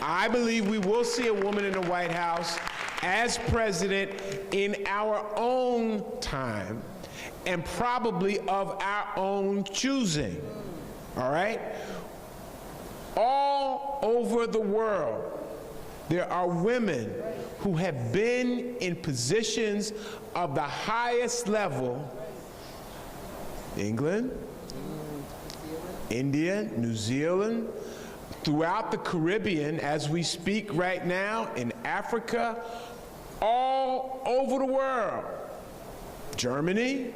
C: I believe we will see a woman in the White House as president in our own time and probably of our own choosing, all right? All over the world, There are women who have been in positions of the highest level, England, India, New Zealand, throughout the Caribbean as we speak right now, in Africa, all over the world. Germany,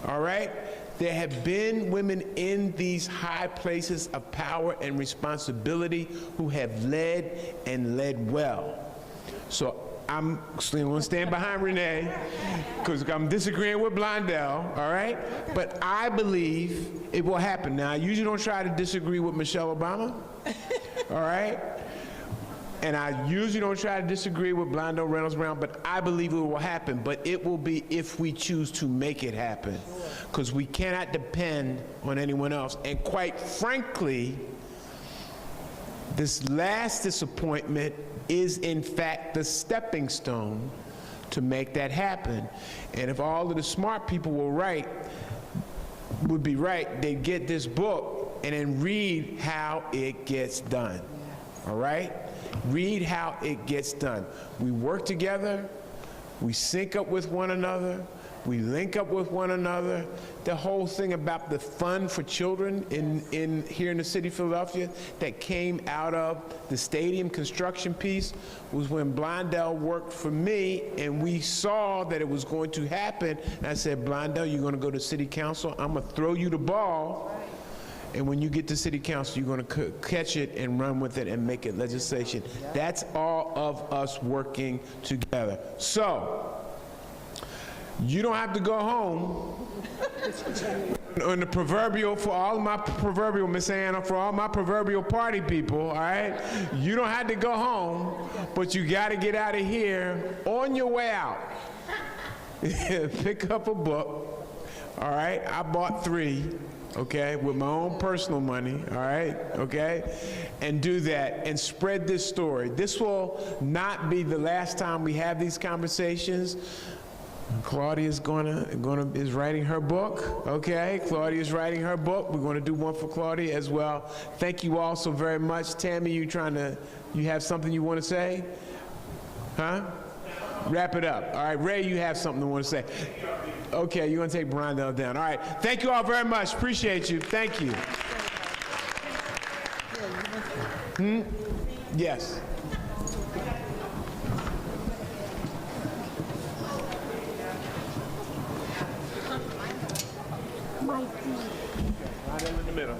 C: all right? There have been women in these high places of power and responsibility who have led and led well. So I'm going to stand behind Renee because I'm disagreeing with Blondell, all right? But I believe it will happen. Now, I usually don't try to disagree with Michelle Obama, all right? And I usually don't try to disagree with Blondell Reynolds-Brown, but I believe it will happen. But it will be if we choose to make it happen, because we cannot depend on anyone else. And quite frankly, this last disappointment is in fact the stepping stone to make that happen. And if all of the smart people would be right, they'd get this book and then read how it gets done, all right? Read how it gets done. We work together, we sync up with one another, we link up with one another. The whole thing about the fund for children here in the city of Philadelphia that came out of the stadium construction piece was when Blondell worked for me, and we saw that it was going to happen. And I said, Blondell, you're going to go to city council. I'm going to throw you the ball. And when you get to city council, you're going to catch it and run with it and make it legislation. That's all of us working together. So, you don't have to go home on the proverbial, for all my proverbial, Miss Anna, for all my proverbial party people, all right? You don't have to go home, but you got to get out of here on your way out. Pick up a book, all right? I bought 3. Okay, with my own personal money, all right, okay? And do that and spread this story. This will not be the last time we have these conversations. Claudia's is writing her book, okay? Claudia's writing her book. We're going to do one for Claudia as well. Thank you all so very much. Tammy, you have something you want to say? Huh? Wrap it up. All right, Ray, you have something you want to say. Okay, you're going to take Blondell down. All right, thank you all very much. Appreciate you. Thank you. Yes. Right in the middle.